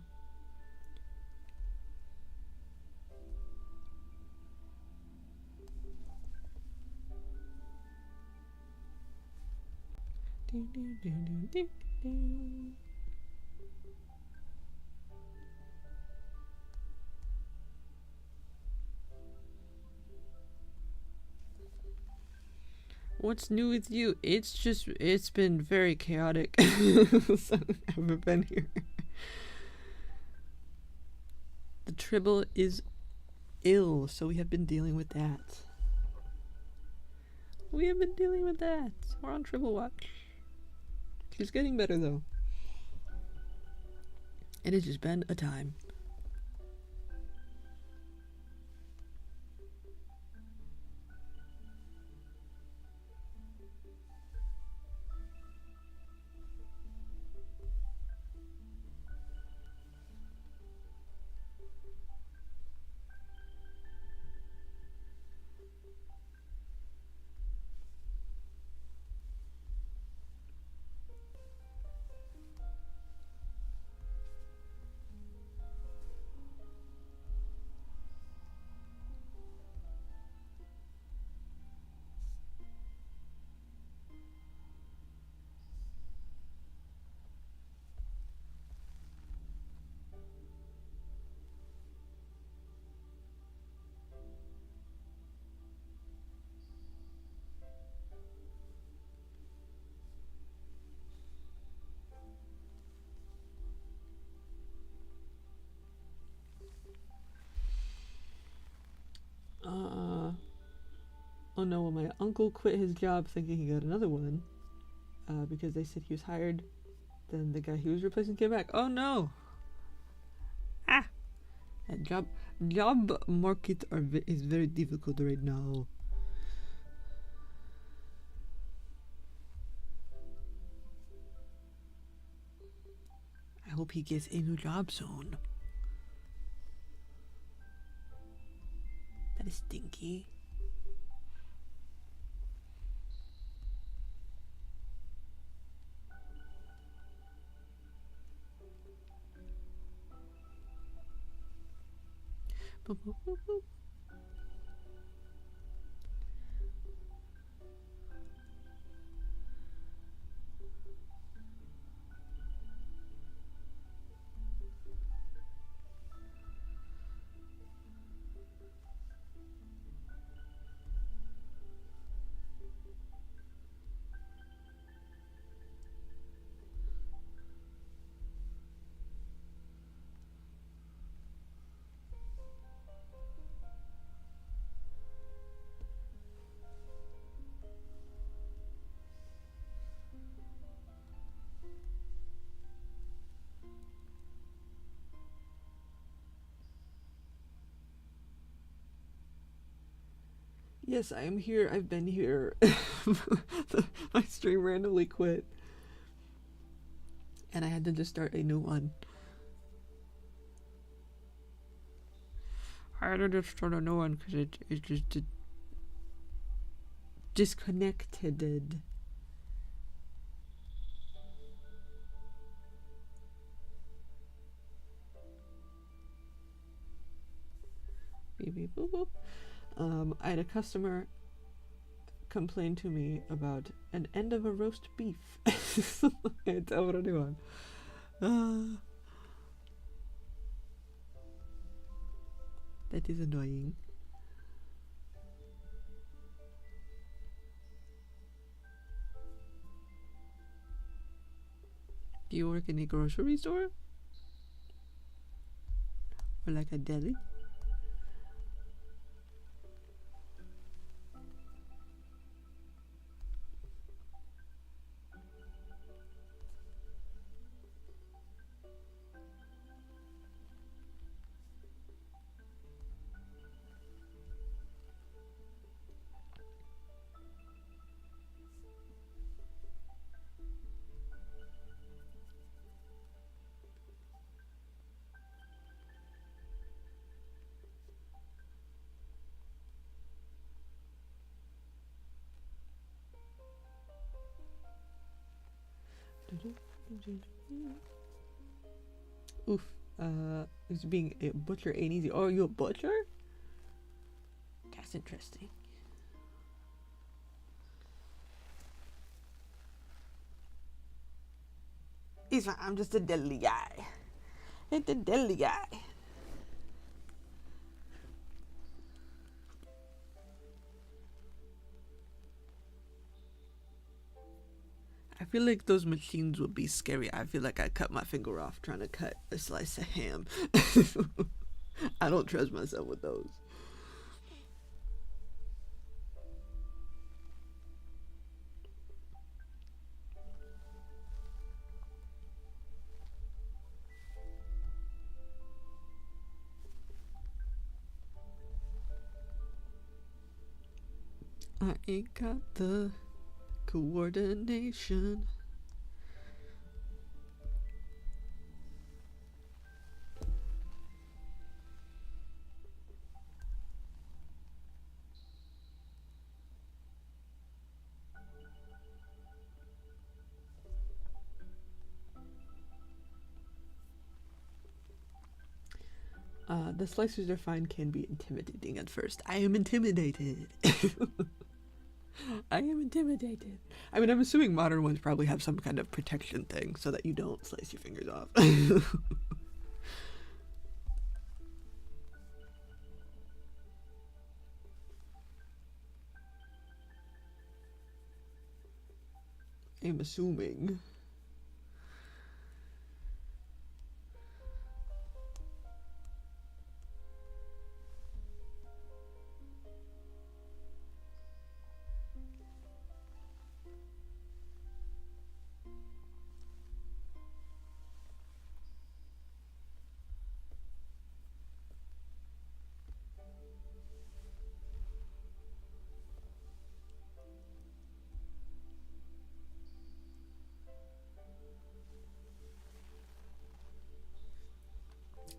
Do, do, do, do, do, do. What's new with you? It's been very chaotic. So I haven't been here. The Tribble is ill, so we have been dealing with that. We're on Tribble watch. She's getting better though. It has just been a time. Oh no, well, my uncle quit his job thinking he got another one because they said he was hired. Then the guy he was replacing came back. Oh no! Ah! That job market is very difficult right now. I hope he gets a new job soon. That is stinky. Yes, I am here. I've been here. My stream randomly quit. And I had to just start a new one. I had to just start a new one because it just disconnected. Beep, beep, boop, boop. I had a customer complain to me about an end of a roast beef. I tell what I do on. That is annoying. Do you work in a grocery store? Or like a deli? Oof. Is being a butcher ain't easy. Oh, are you a butcher? That's interesting. He's fine. I'm just a deli guy. Ain't the deli guy. I feel like those machines would be scary. I feel like I cut my finger off trying to cut a slice of ham. I don't trust myself with those. I ain't got the coordination. The slicers are fine can be intimidating at first. I am intimidated. I am intimidated. I mean, I'm assuming modern ones probably have some kind of protection thing so that you don't slice your fingers off. I'm assuming.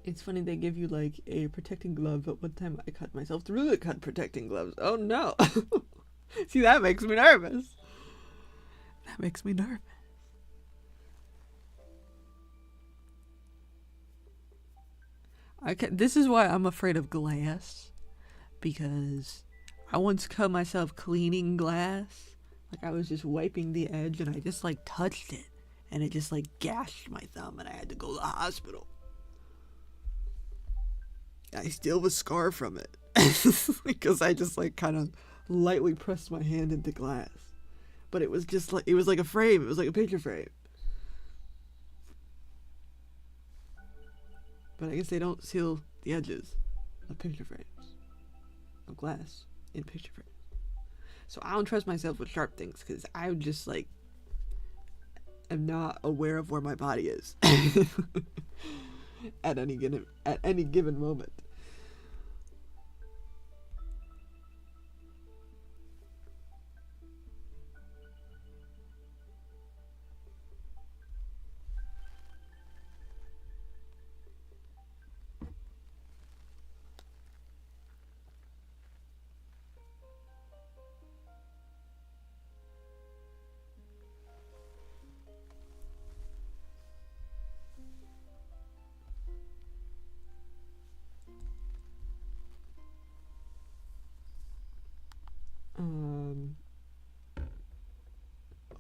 It's funny they give you like a protecting glove, but one time I cut myself through the cut protecting gloves. Oh no. See, that makes me nervous. That makes me nervous. This is why I'm afraid of glass, because I once cut myself cleaning glass. Like I was just wiping the edge and I just like touched it and it just like gashed my thumb and I had to go to the hospital. I still have a scar from it because I just like kind of lightly pressed my hand into glass. But it was just like, it was like a frame. It was like a picture frame. But I guess they don't seal the edges of picture frames, of glass in picture frames. So I don't trust myself with sharp things because I just like am not aware of where my body is at any given moment.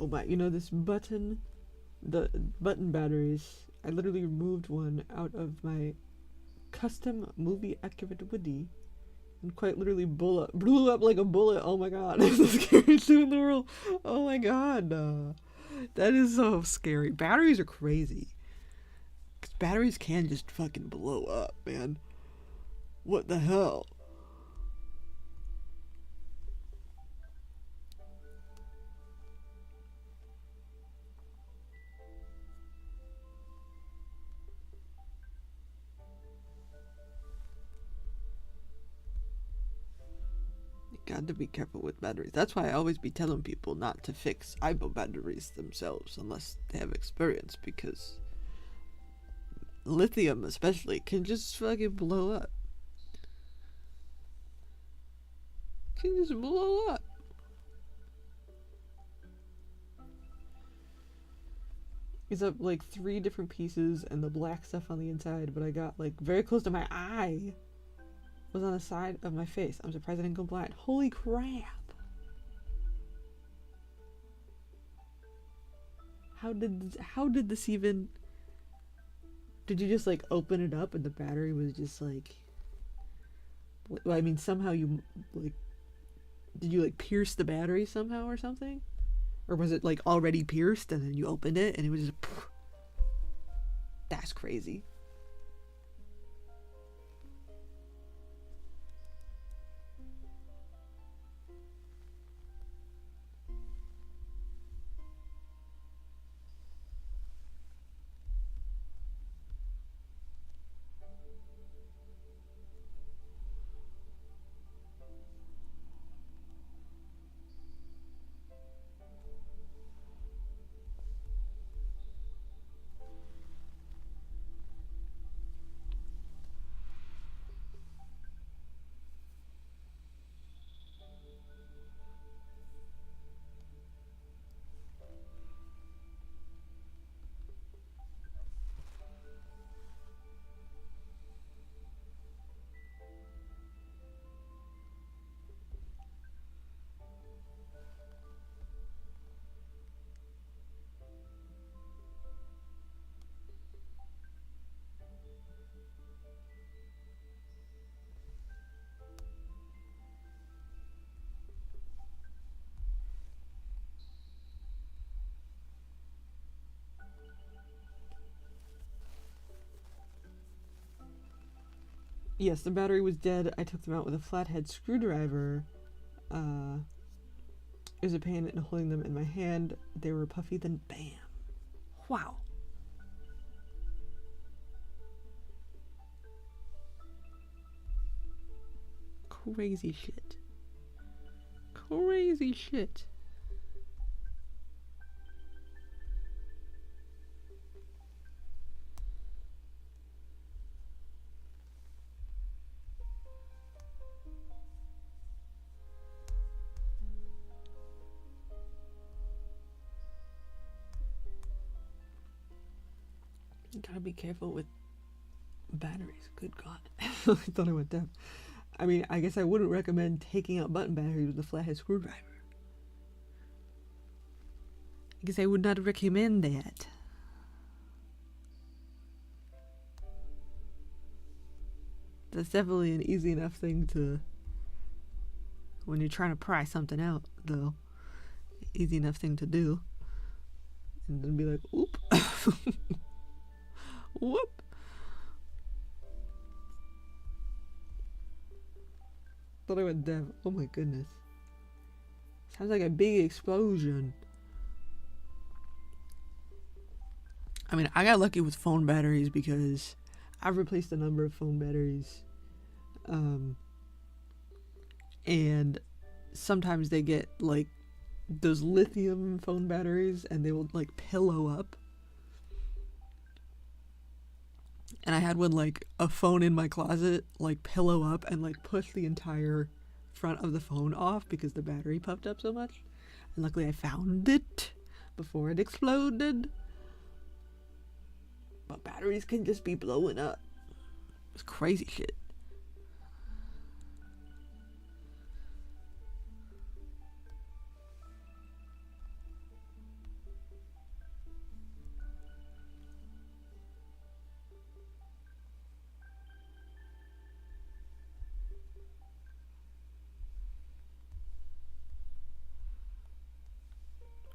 Oh my, you know this button, the button batteries, I literally removed one out of my custom movie accurate Woody and quite literally blew up like a bullet. Oh my god, it's the scariest thing in the world. Oh my god, that is so scary. Batteries are crazy. 'Cause batteries can just fucking blow up, man. What the hell? Got to be careful with batteries. That's why I always be telling people not to fix iPhone batteries themselves unless they have experience, because lithium especially can just fucking blow up. Can just blow up. It's up like 3 different pieces and the black stuff on the inside, but I got like very close to my eye. Was on the side of my face. I'm surprised I didn't go blind. Holy crap. How did this even... Did you just like open it up and the battery was just like... Well, I mean, somehow you like... Did you like pierce the battery somehow or something? Or was it like already pierced and then you opened it and it was just... That's crazy. Yes, the battery was dead. I took them out with a flathead screwdriver. It was a pain in holding them in my hand. They were puffy, then bam. Wow. Crazy shit. Crazy shit. Gotta be careful with batteries. Good God. I thought I went deaf. I mean, I guess I wouldn't recommend taking out button batteries with a flathead screwdriver. I guess I would not recommend that. That's definitely an easy enough thing to, when you're trying to pry something out, though. Easy enough thing to do. And then be like, oop. Whoop. Thought I went deaf. Oh my goodness. Sounds like a big explosion. I mean, I got lucky with phone batteries because I've replaced a number of phone batteries. And sometimes they get like those lithium phone batteries and they will like pillow up. And I had one like a phone in my closet like pillow up and like push the entire front of the phone off because the battery puffed up so much. And luckily I found it before it exploded. But batteries can just be blowing up. It's crazy shit.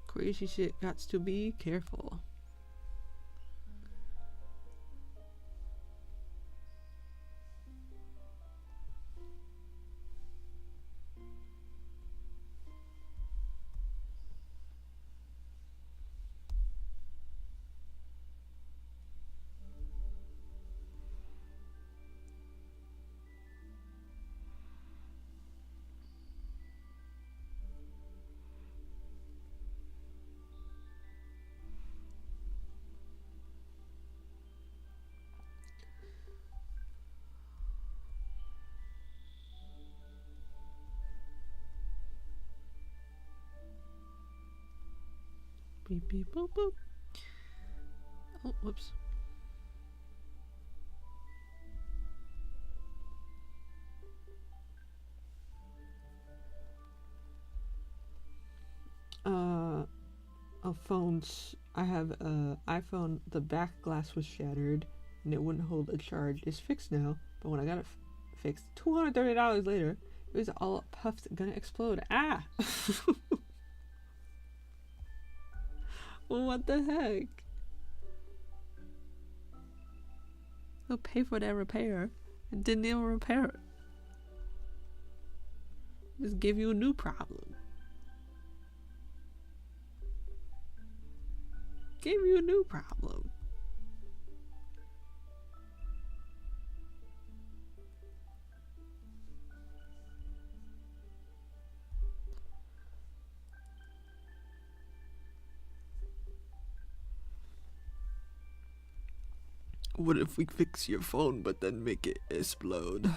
Crazy shit, gots to be careful. Beep beep boop boop. Oh, whoops. Phones. I have a iPhone. The back glass was shattered and it wouldn't hold a charge. It's fixed now, but when I got it fixed, $230 later, it was all puffed, gonna explode. Ah! Well, what the heck? They'll pay for that repair and didn't even repair it. Just give you a new problem. Gave you a new problem. What if we fix your phone but then make it explode?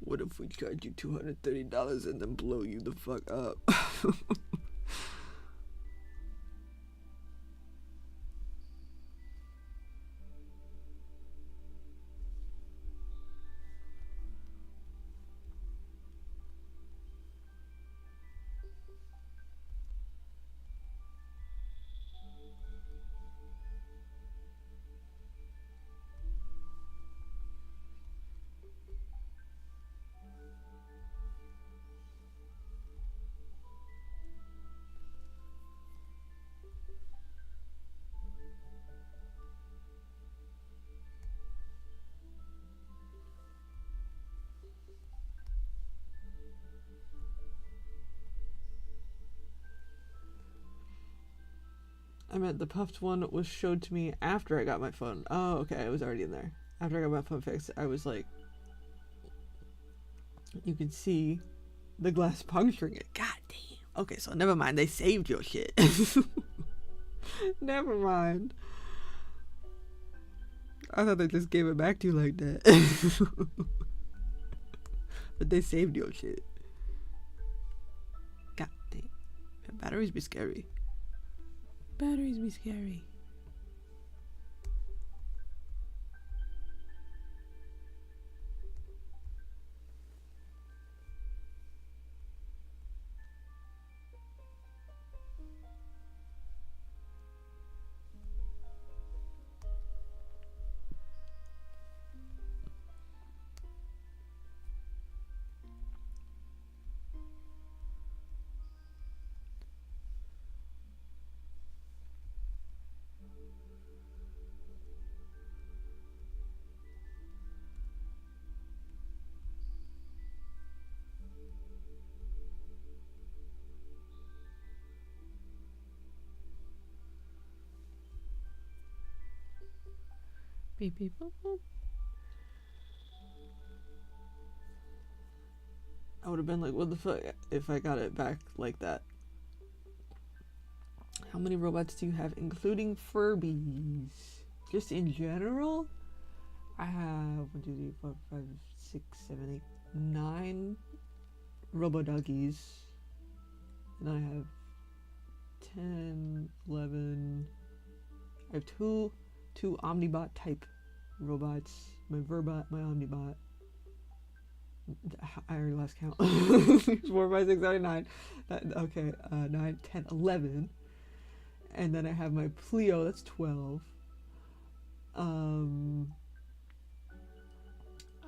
What if we charge you $230 and then blow you the fuck up? I meant the puffed one was showed to me after I got my phone. Oh, okay, it was already in there. After I got my phone fixed, I was like, you can see the glass puncturing it. God damn. Okay, so never mind. They saved your shit. Never mind. I thought they just gave it back to you like that. But they saved your shit. God damn. Batteries be scary. Batteries be scary. Beep beep boop boop. I would have been like, what the fuck if I got it back like that. How many robots do you have, including Furbies? Just in general? I have 1, 2, 3, 4, 5, 6, 7, 8, 9 Robo-Doggies. And I have 10, 11. I have two Omnibot type robots. My Verbot, my Omnibot. I already lost count. 4, 5, 6, 7, 9. Okay, 9, 10, 11. And then I have my Pleo, that's 12. I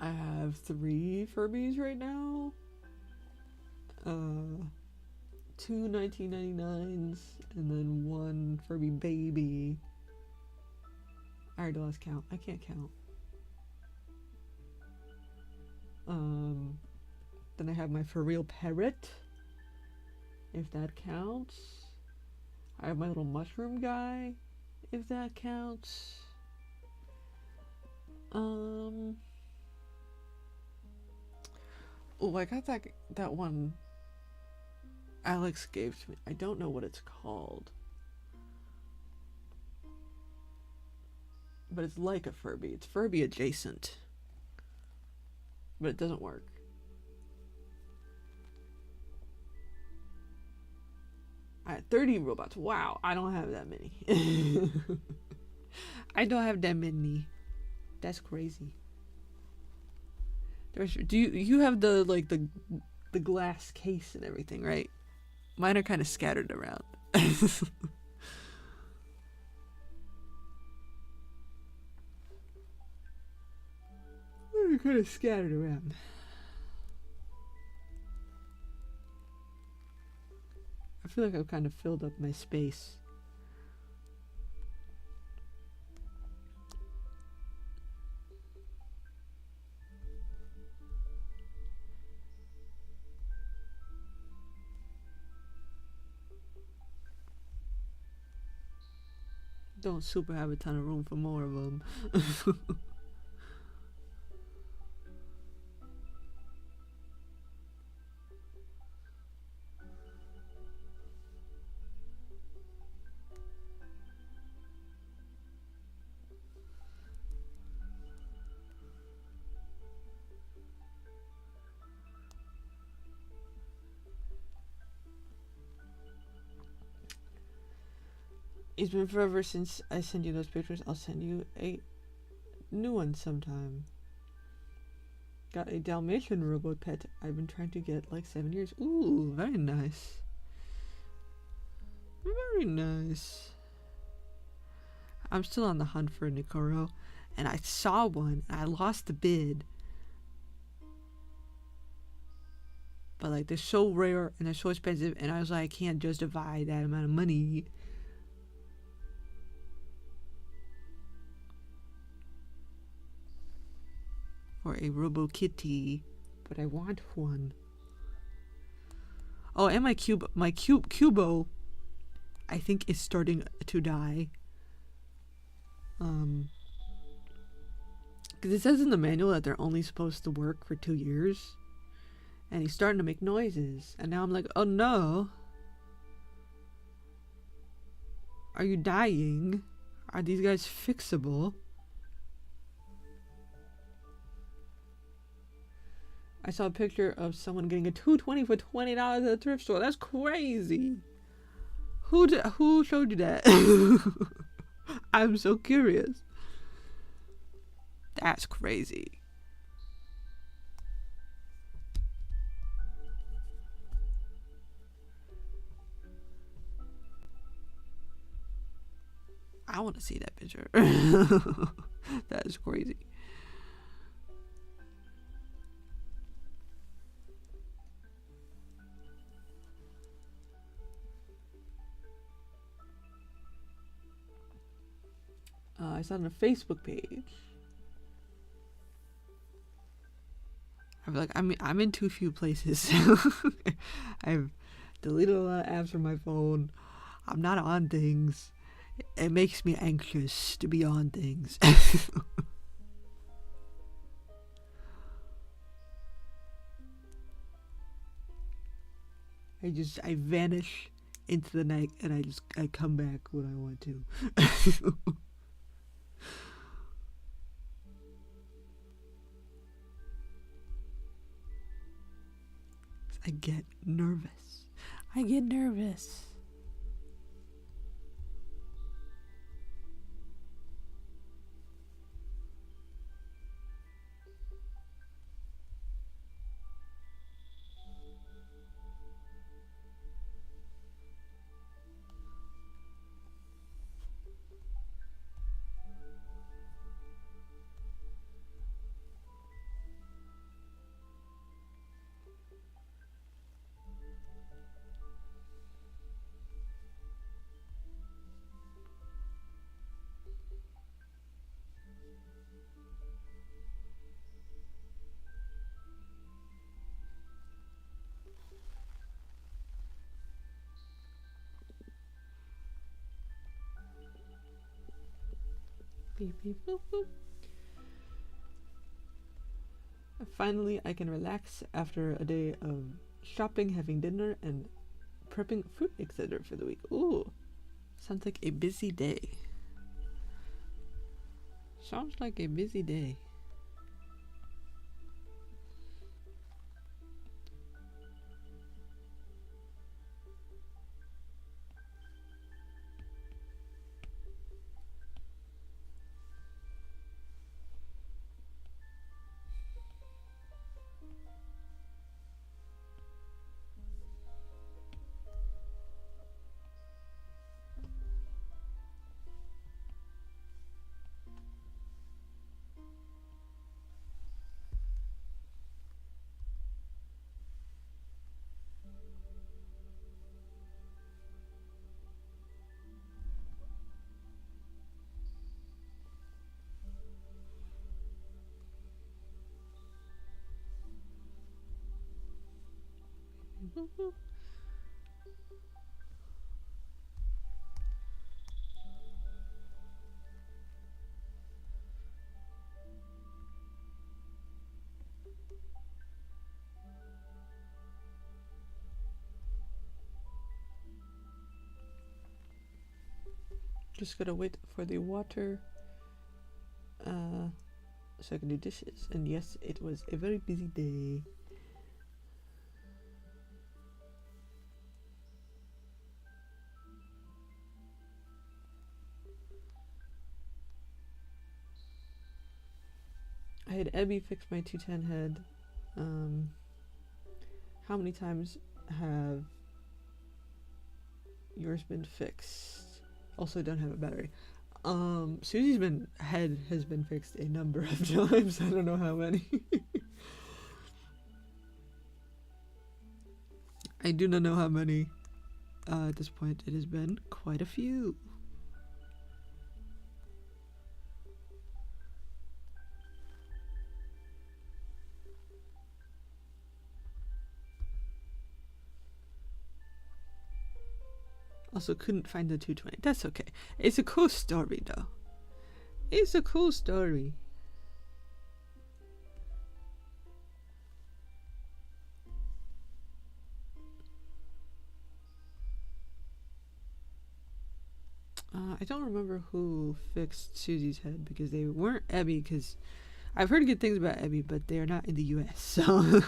have 3 Furbies right now. 2 1999s, and then 1 Furby baby. I already lost count. I can't count. Then I have my For Real parrot, if that counts. I have my little mushroom guy, if that counts. Oh, I got that one Alex gave to me. I don't know what it's called, but it's like a Furby. It's Furby adjacent, but it doesn't work. I had 30 robots. Wow, I don't have that many. I don't have that many. That's crazy. Do you have the glass case and everything, right? Mine are kind of scattered around. They're kind of scattered around. I feel like I've kind of filled up my space. Don't super have a ton of room for more of them. It's been forever since I sent you those pictures. I'll send you a new one sometime. Got a Dalmatian robot pet I've been trying to get like 7 years. Ooh, very nice. Very nice. I'm still on the hunt for a Nikoro, and I saw one and I lost the bid. But like they're so rare and they're so expensive, and I was like, I can't justify that amount of money. Or a Robo Kitty, but I want one. Oh, and my Cubo, I think, is starting to die. Because it says in the manual that they're only supposed to work for 2 years, and he's starting to make noises. And now I'm like, oh no, are you dying? Are these guys fixable? I saw a picture of someone getting a 220 for $20 at a thrift store. That's crazy. Who showed you that? I'm so curious. That's crazy. I want to see that picture. That is crazy. I saw it on a Facebook page. I'm in too few places. I've deleted a lot of apps from my phone. I'm not on things. It makes me anxious to be on things. I vanish into the night and I come back when I want to. I get nervous. Beep, beep, boop, boop. Finally, I can relax after a day of shopping, having dinner, and prepping fruit, etc. for the week. Ooh, sounds like a busy day. Sounds like a busy day. Just gotta wait for the water so I can do dishes. And yes, it was a very busy day. I had Abby fix my 210 head. How many times have yours been fixed? Also don't have a battery. Susie's head has been fixed a number of times. I don't know how many. I do not know how many. At this point, it has been quite a few. Also couldn't find the 220. That's okay. It's a cool story though. It's a cool story. I don't remember who fixed Susie's head because they weren't Abby, because I've heard good things about Ebby, but they are not in the U.S., so...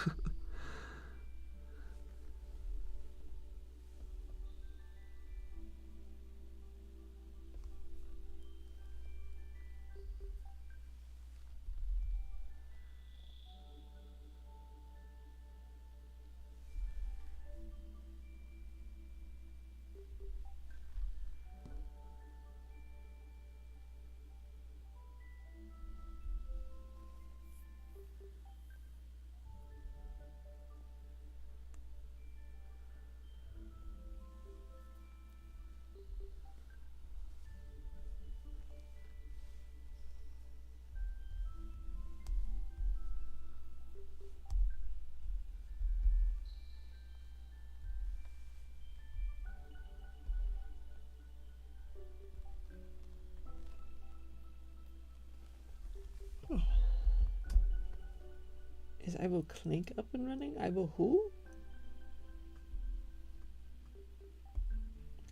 Is Ivo Clink up and running? Ivo who?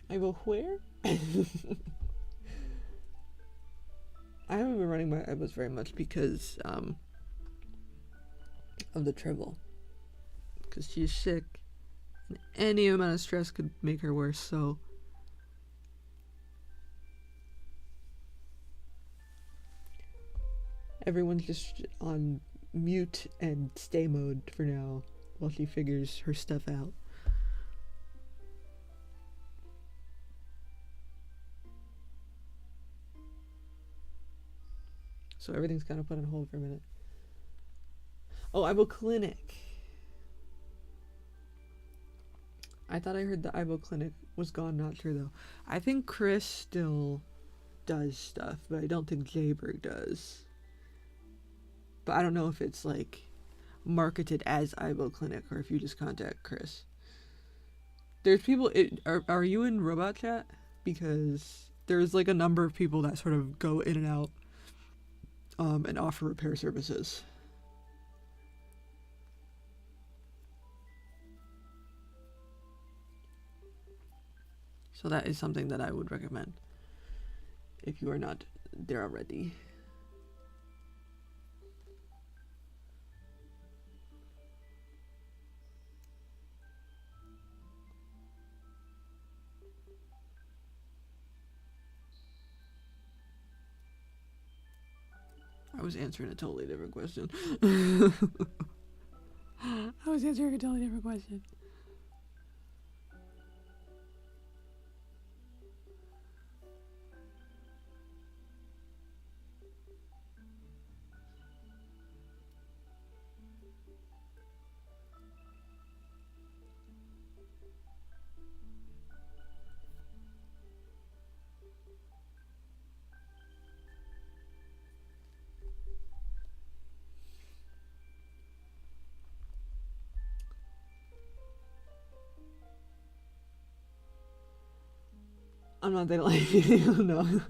Ivo where? I haven't been running my Ivos very much because of the Tribble. Because she's sick. And any amount of stress could make her worse, so... Everyone's just on mute and stay mode for now while she figures her stuff out. So everything's kind of put on hold for a minute. Oh, Ivo Clinic. I thought I heard the Ivo Clinic was gone, not sure though. I think Chris still does stuff, but I don't think Jayberg does. But I don't know if it's like marketed as Ivo Clinic or if you just contact Chris. There's people, are you in Robot Chat? Because there's like a number of people that sort of go in and out and offer repair services. So that is something that I would recommend if you are not there already. I was answering a totally different question. I was answering a totally different question. I'm not that like no.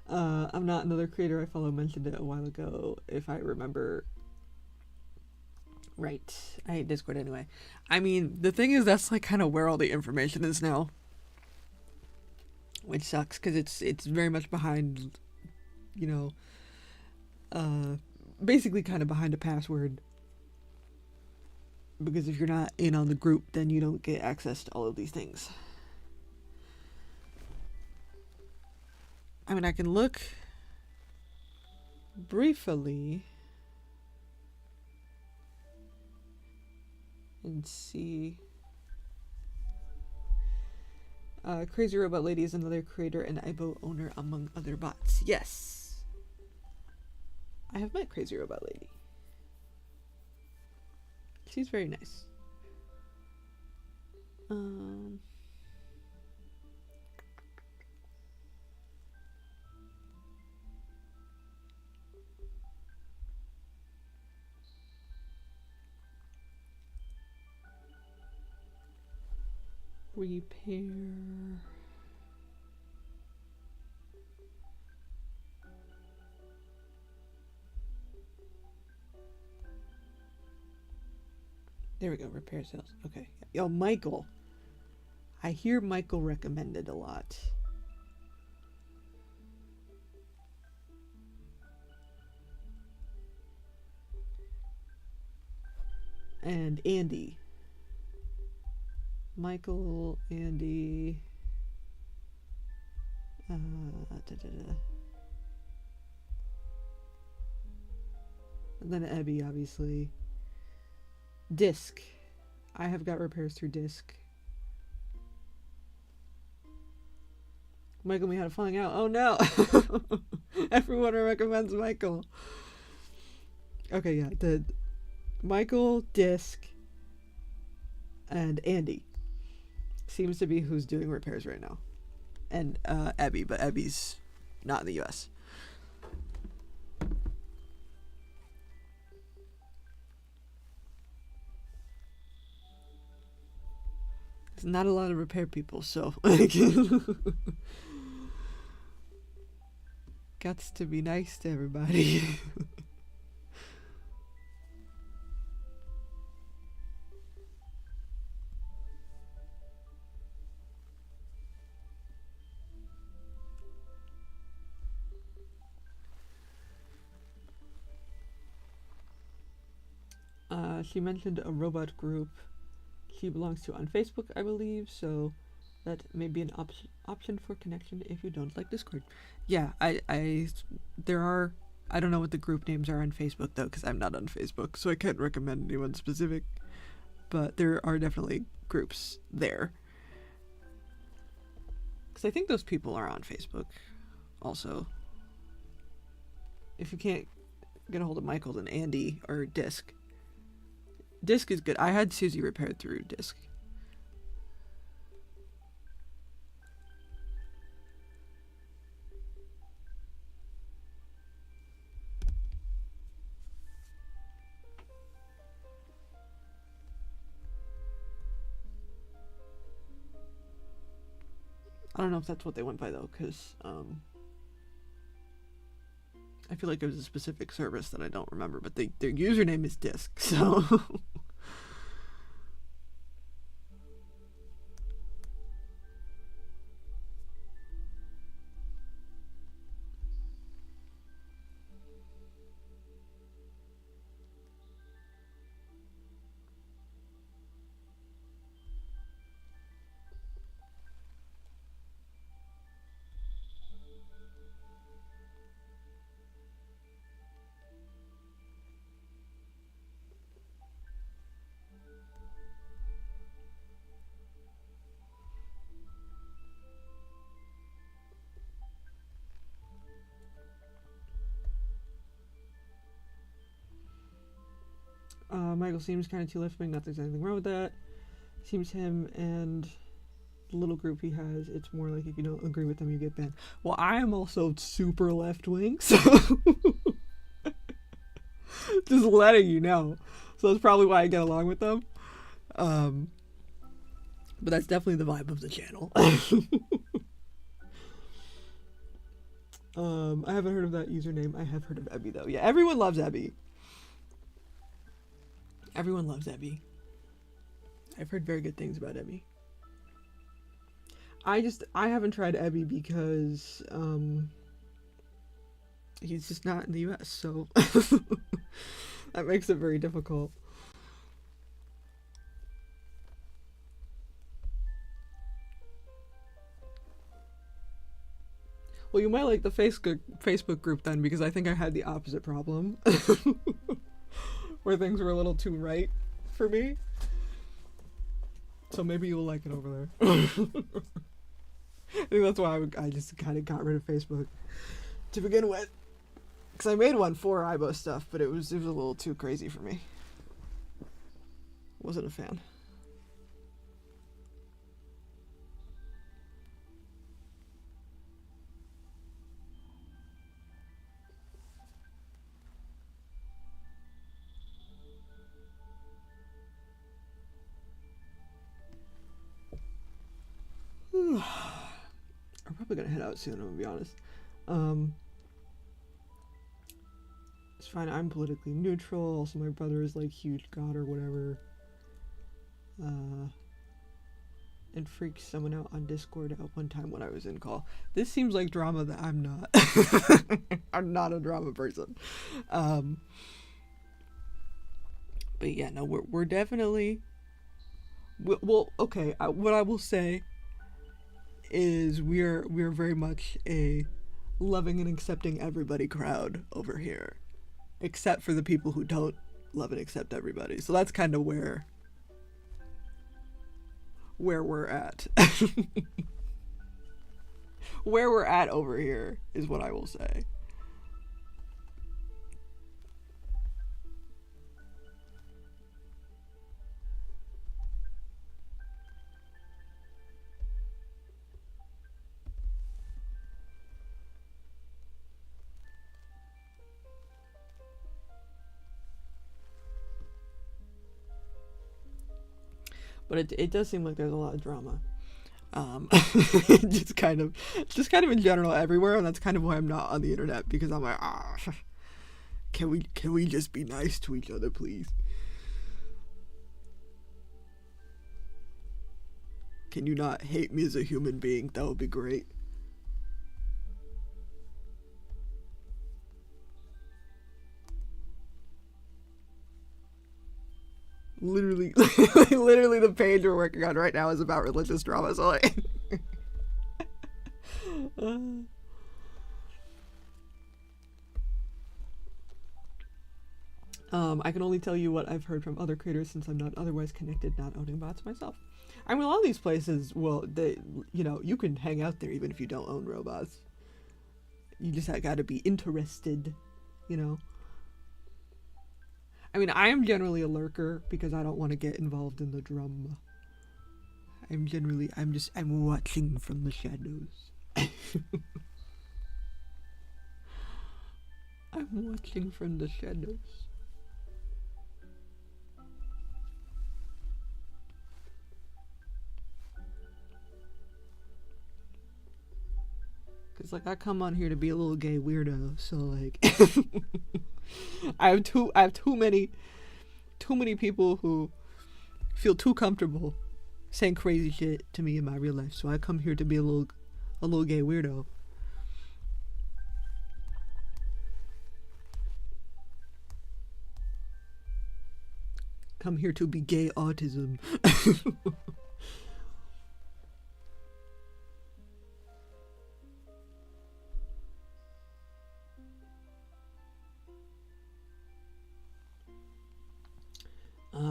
I'm not another creator I follow mentioned it a while ago, if I remember right. I hate Discord anyway. I mean, the thing is that's like kind of where all the information is now. Which sucks because it's very much behind, you know, basically kind of behind a password. Because if you're not in on the group, then you don't get access to all of these things. I mean, I can look briefly and see. Crazy Robot Lady is another creator and Ivo owner among other bots. Yes. I have met Crazy Robot Lady. She's very nice. Repair. There we go, repair sales. Okay. Yo, Michael. I hear Michael recommended a lot. and Andy. Michael, Andy, and then Ebby, obviously. Disc. I have got repairs through Disc. Michael and me had a falling out. Oh no! Everyone recommends Michael. Okay, yeah. The Michael, Disc, and Andy seems to be who's doing repairs right now. And Ebby, but Ebby's not in the US. There's not a lot of repair people, so gots to be nice to everybody. She mentioned a robot group she belongs to on Facebook, I believe, so that may be an option for connection if you don't like Discord. Yeah, there are, I don't know what the group names are on Facebook though, because I'm not on Facebook, so I can't recommend anyone specific, but there are definitely groups there. Because I think those people are on Facebook also. If you can't get a hold of Michael, then Andy or Disc. Disc is good. I had Susie repaired through Disc. I don't know if that's what they went by though, because I feel like it was a specific service that I don't remember, but their username is Disc, so Michael seems kind of too left-wing, not that there's anything wrong with that. Seems him and the little group he has, it's more like if you don't agree with them, you get banned. Well, I am also super left-wing, so just letting you know. So that's probably why I get along with them. But that's definitely the vibe of the channel. I haven't heard of that username. I have heard of Ebby though. Yeah, everyone loves Ebby. Everyone loves Ebby. I've heard very good things about Ebby. I haven't tried Ebby because he's just not in the US, so that makes it very difficult. Well, you might like the Facebook group then, because I think I had the opposite problem. Where things were a little too right for me. So maybe you'll like it over there. I think that's why I just kind of got rid of Facebook to begin with. Because I made one for Aibo stuff, but it was a little too crazy for me. Wasn't a fan. I'm probably gonna head out soon, I'm gonna be honest. It's fine, I'm politically neutral. Also, my brother is like huge god or whatever. And freaked someone out on Discord at one time when I was in call. This seems like drama that I'm not. I'm not a drama person. But yeah, no, we're definitely well. Okay, what I will say is we're very much a loving and accepting everybody crowd over here, except for the people who don't love and accept everybody. So that's kind of where we're at. Where we're at over here is what I will say. But it does seem like there's a lot of drama. just kind of in general everywhere, and that's kind of why I'm not on the internet, because I'm like, can we just be nice to each other, please? Can you not hate me as a human being? That would be great. Literally, literally, the page we're working on right now is about religious drama. So like, I can only tell you what I've heard from other creators since I'm not otherwise connected, not owning bots myself. I mean, a lot of these places, well, you can hang out there even if you don't own robots. You just got to be interested, you know. I mean, I am generally a lurker because I don't want to get involved in the drama. I'm watching from the shadows. I'm watching from the shadows. Cause like I come on here to be a little gay weirdo, so like I have too many people who feel too comfortable saying crazy shit to me in my real life. So I come here to be a little gay weirdo. Come here to be gay autism.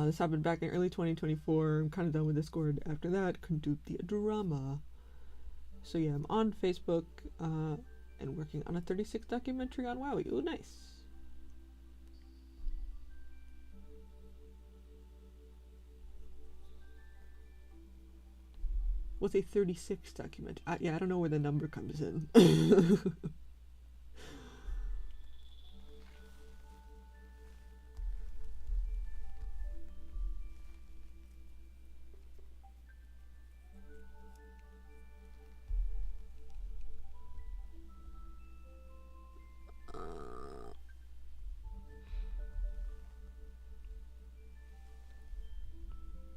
This happened back in early 2024. I'm kind of done with Discord after that. Couldn't do the drama. So yeah, I'm on Facebook and working on a 36 documentary on WoWie. Ooh, nice. What's a 36 documentary? Yeah, I don't know where the number comes in.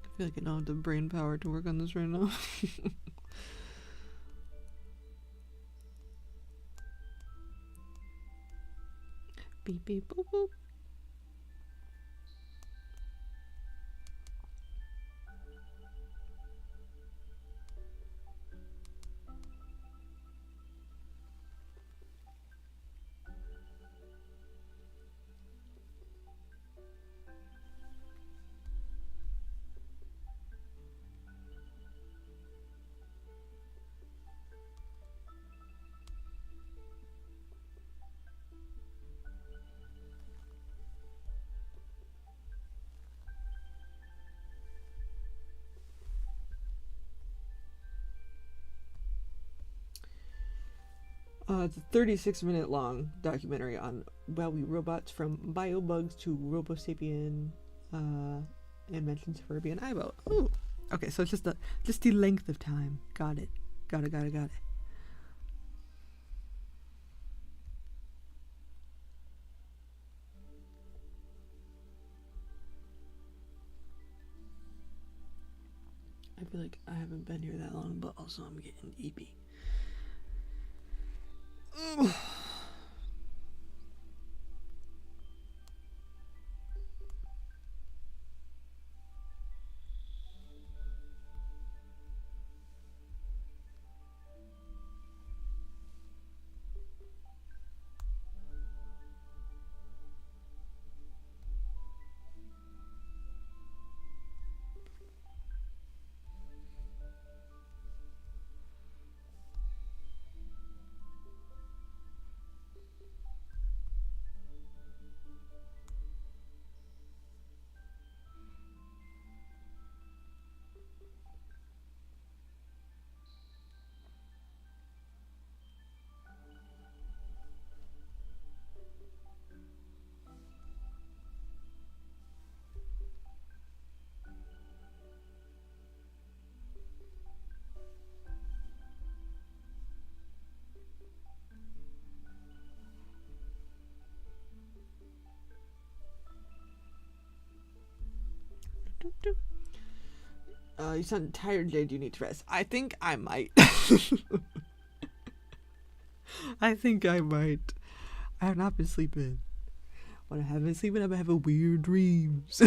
I feel like I don't have the brain power to work on this right now. Beep beep boop boop. It's a 36-minute long documentary on WoWie robots from biobugs to Robosapien, and mentions Furby and Aibo. Ooh, okay, so it's just the length of time. Got it. Got it. I feel like I haven't been here that long, but also I'm getting EP. You sound tired, Jade. You need to rest. I think I might. I think I might. I have not been sleeping. When I have been sleeping, I've been having weird dreams.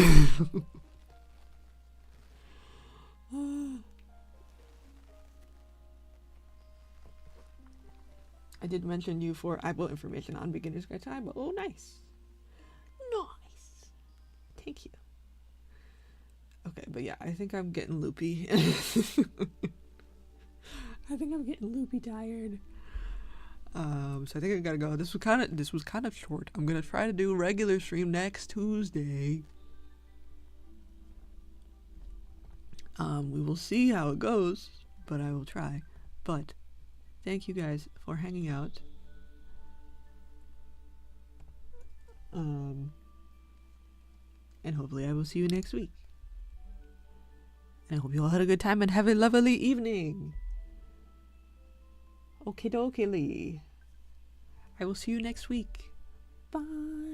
I did mention you for Apple information on beginner scratch time. Oh, nice. Nice. Thank you. Okay, but yeah, I think I'm getting loopy. I think I'm getting loopy tired. So I think I gotta go. This was kind of short. I'm gonna try to do a regular stream next Tuesday. We will see how it goes, but I will try. But thank you guys for hanging out. And hopefully I will see you next week. And I hope you all had a good time and have a lovely evening. Okie dokie. I will see you next week. Bye.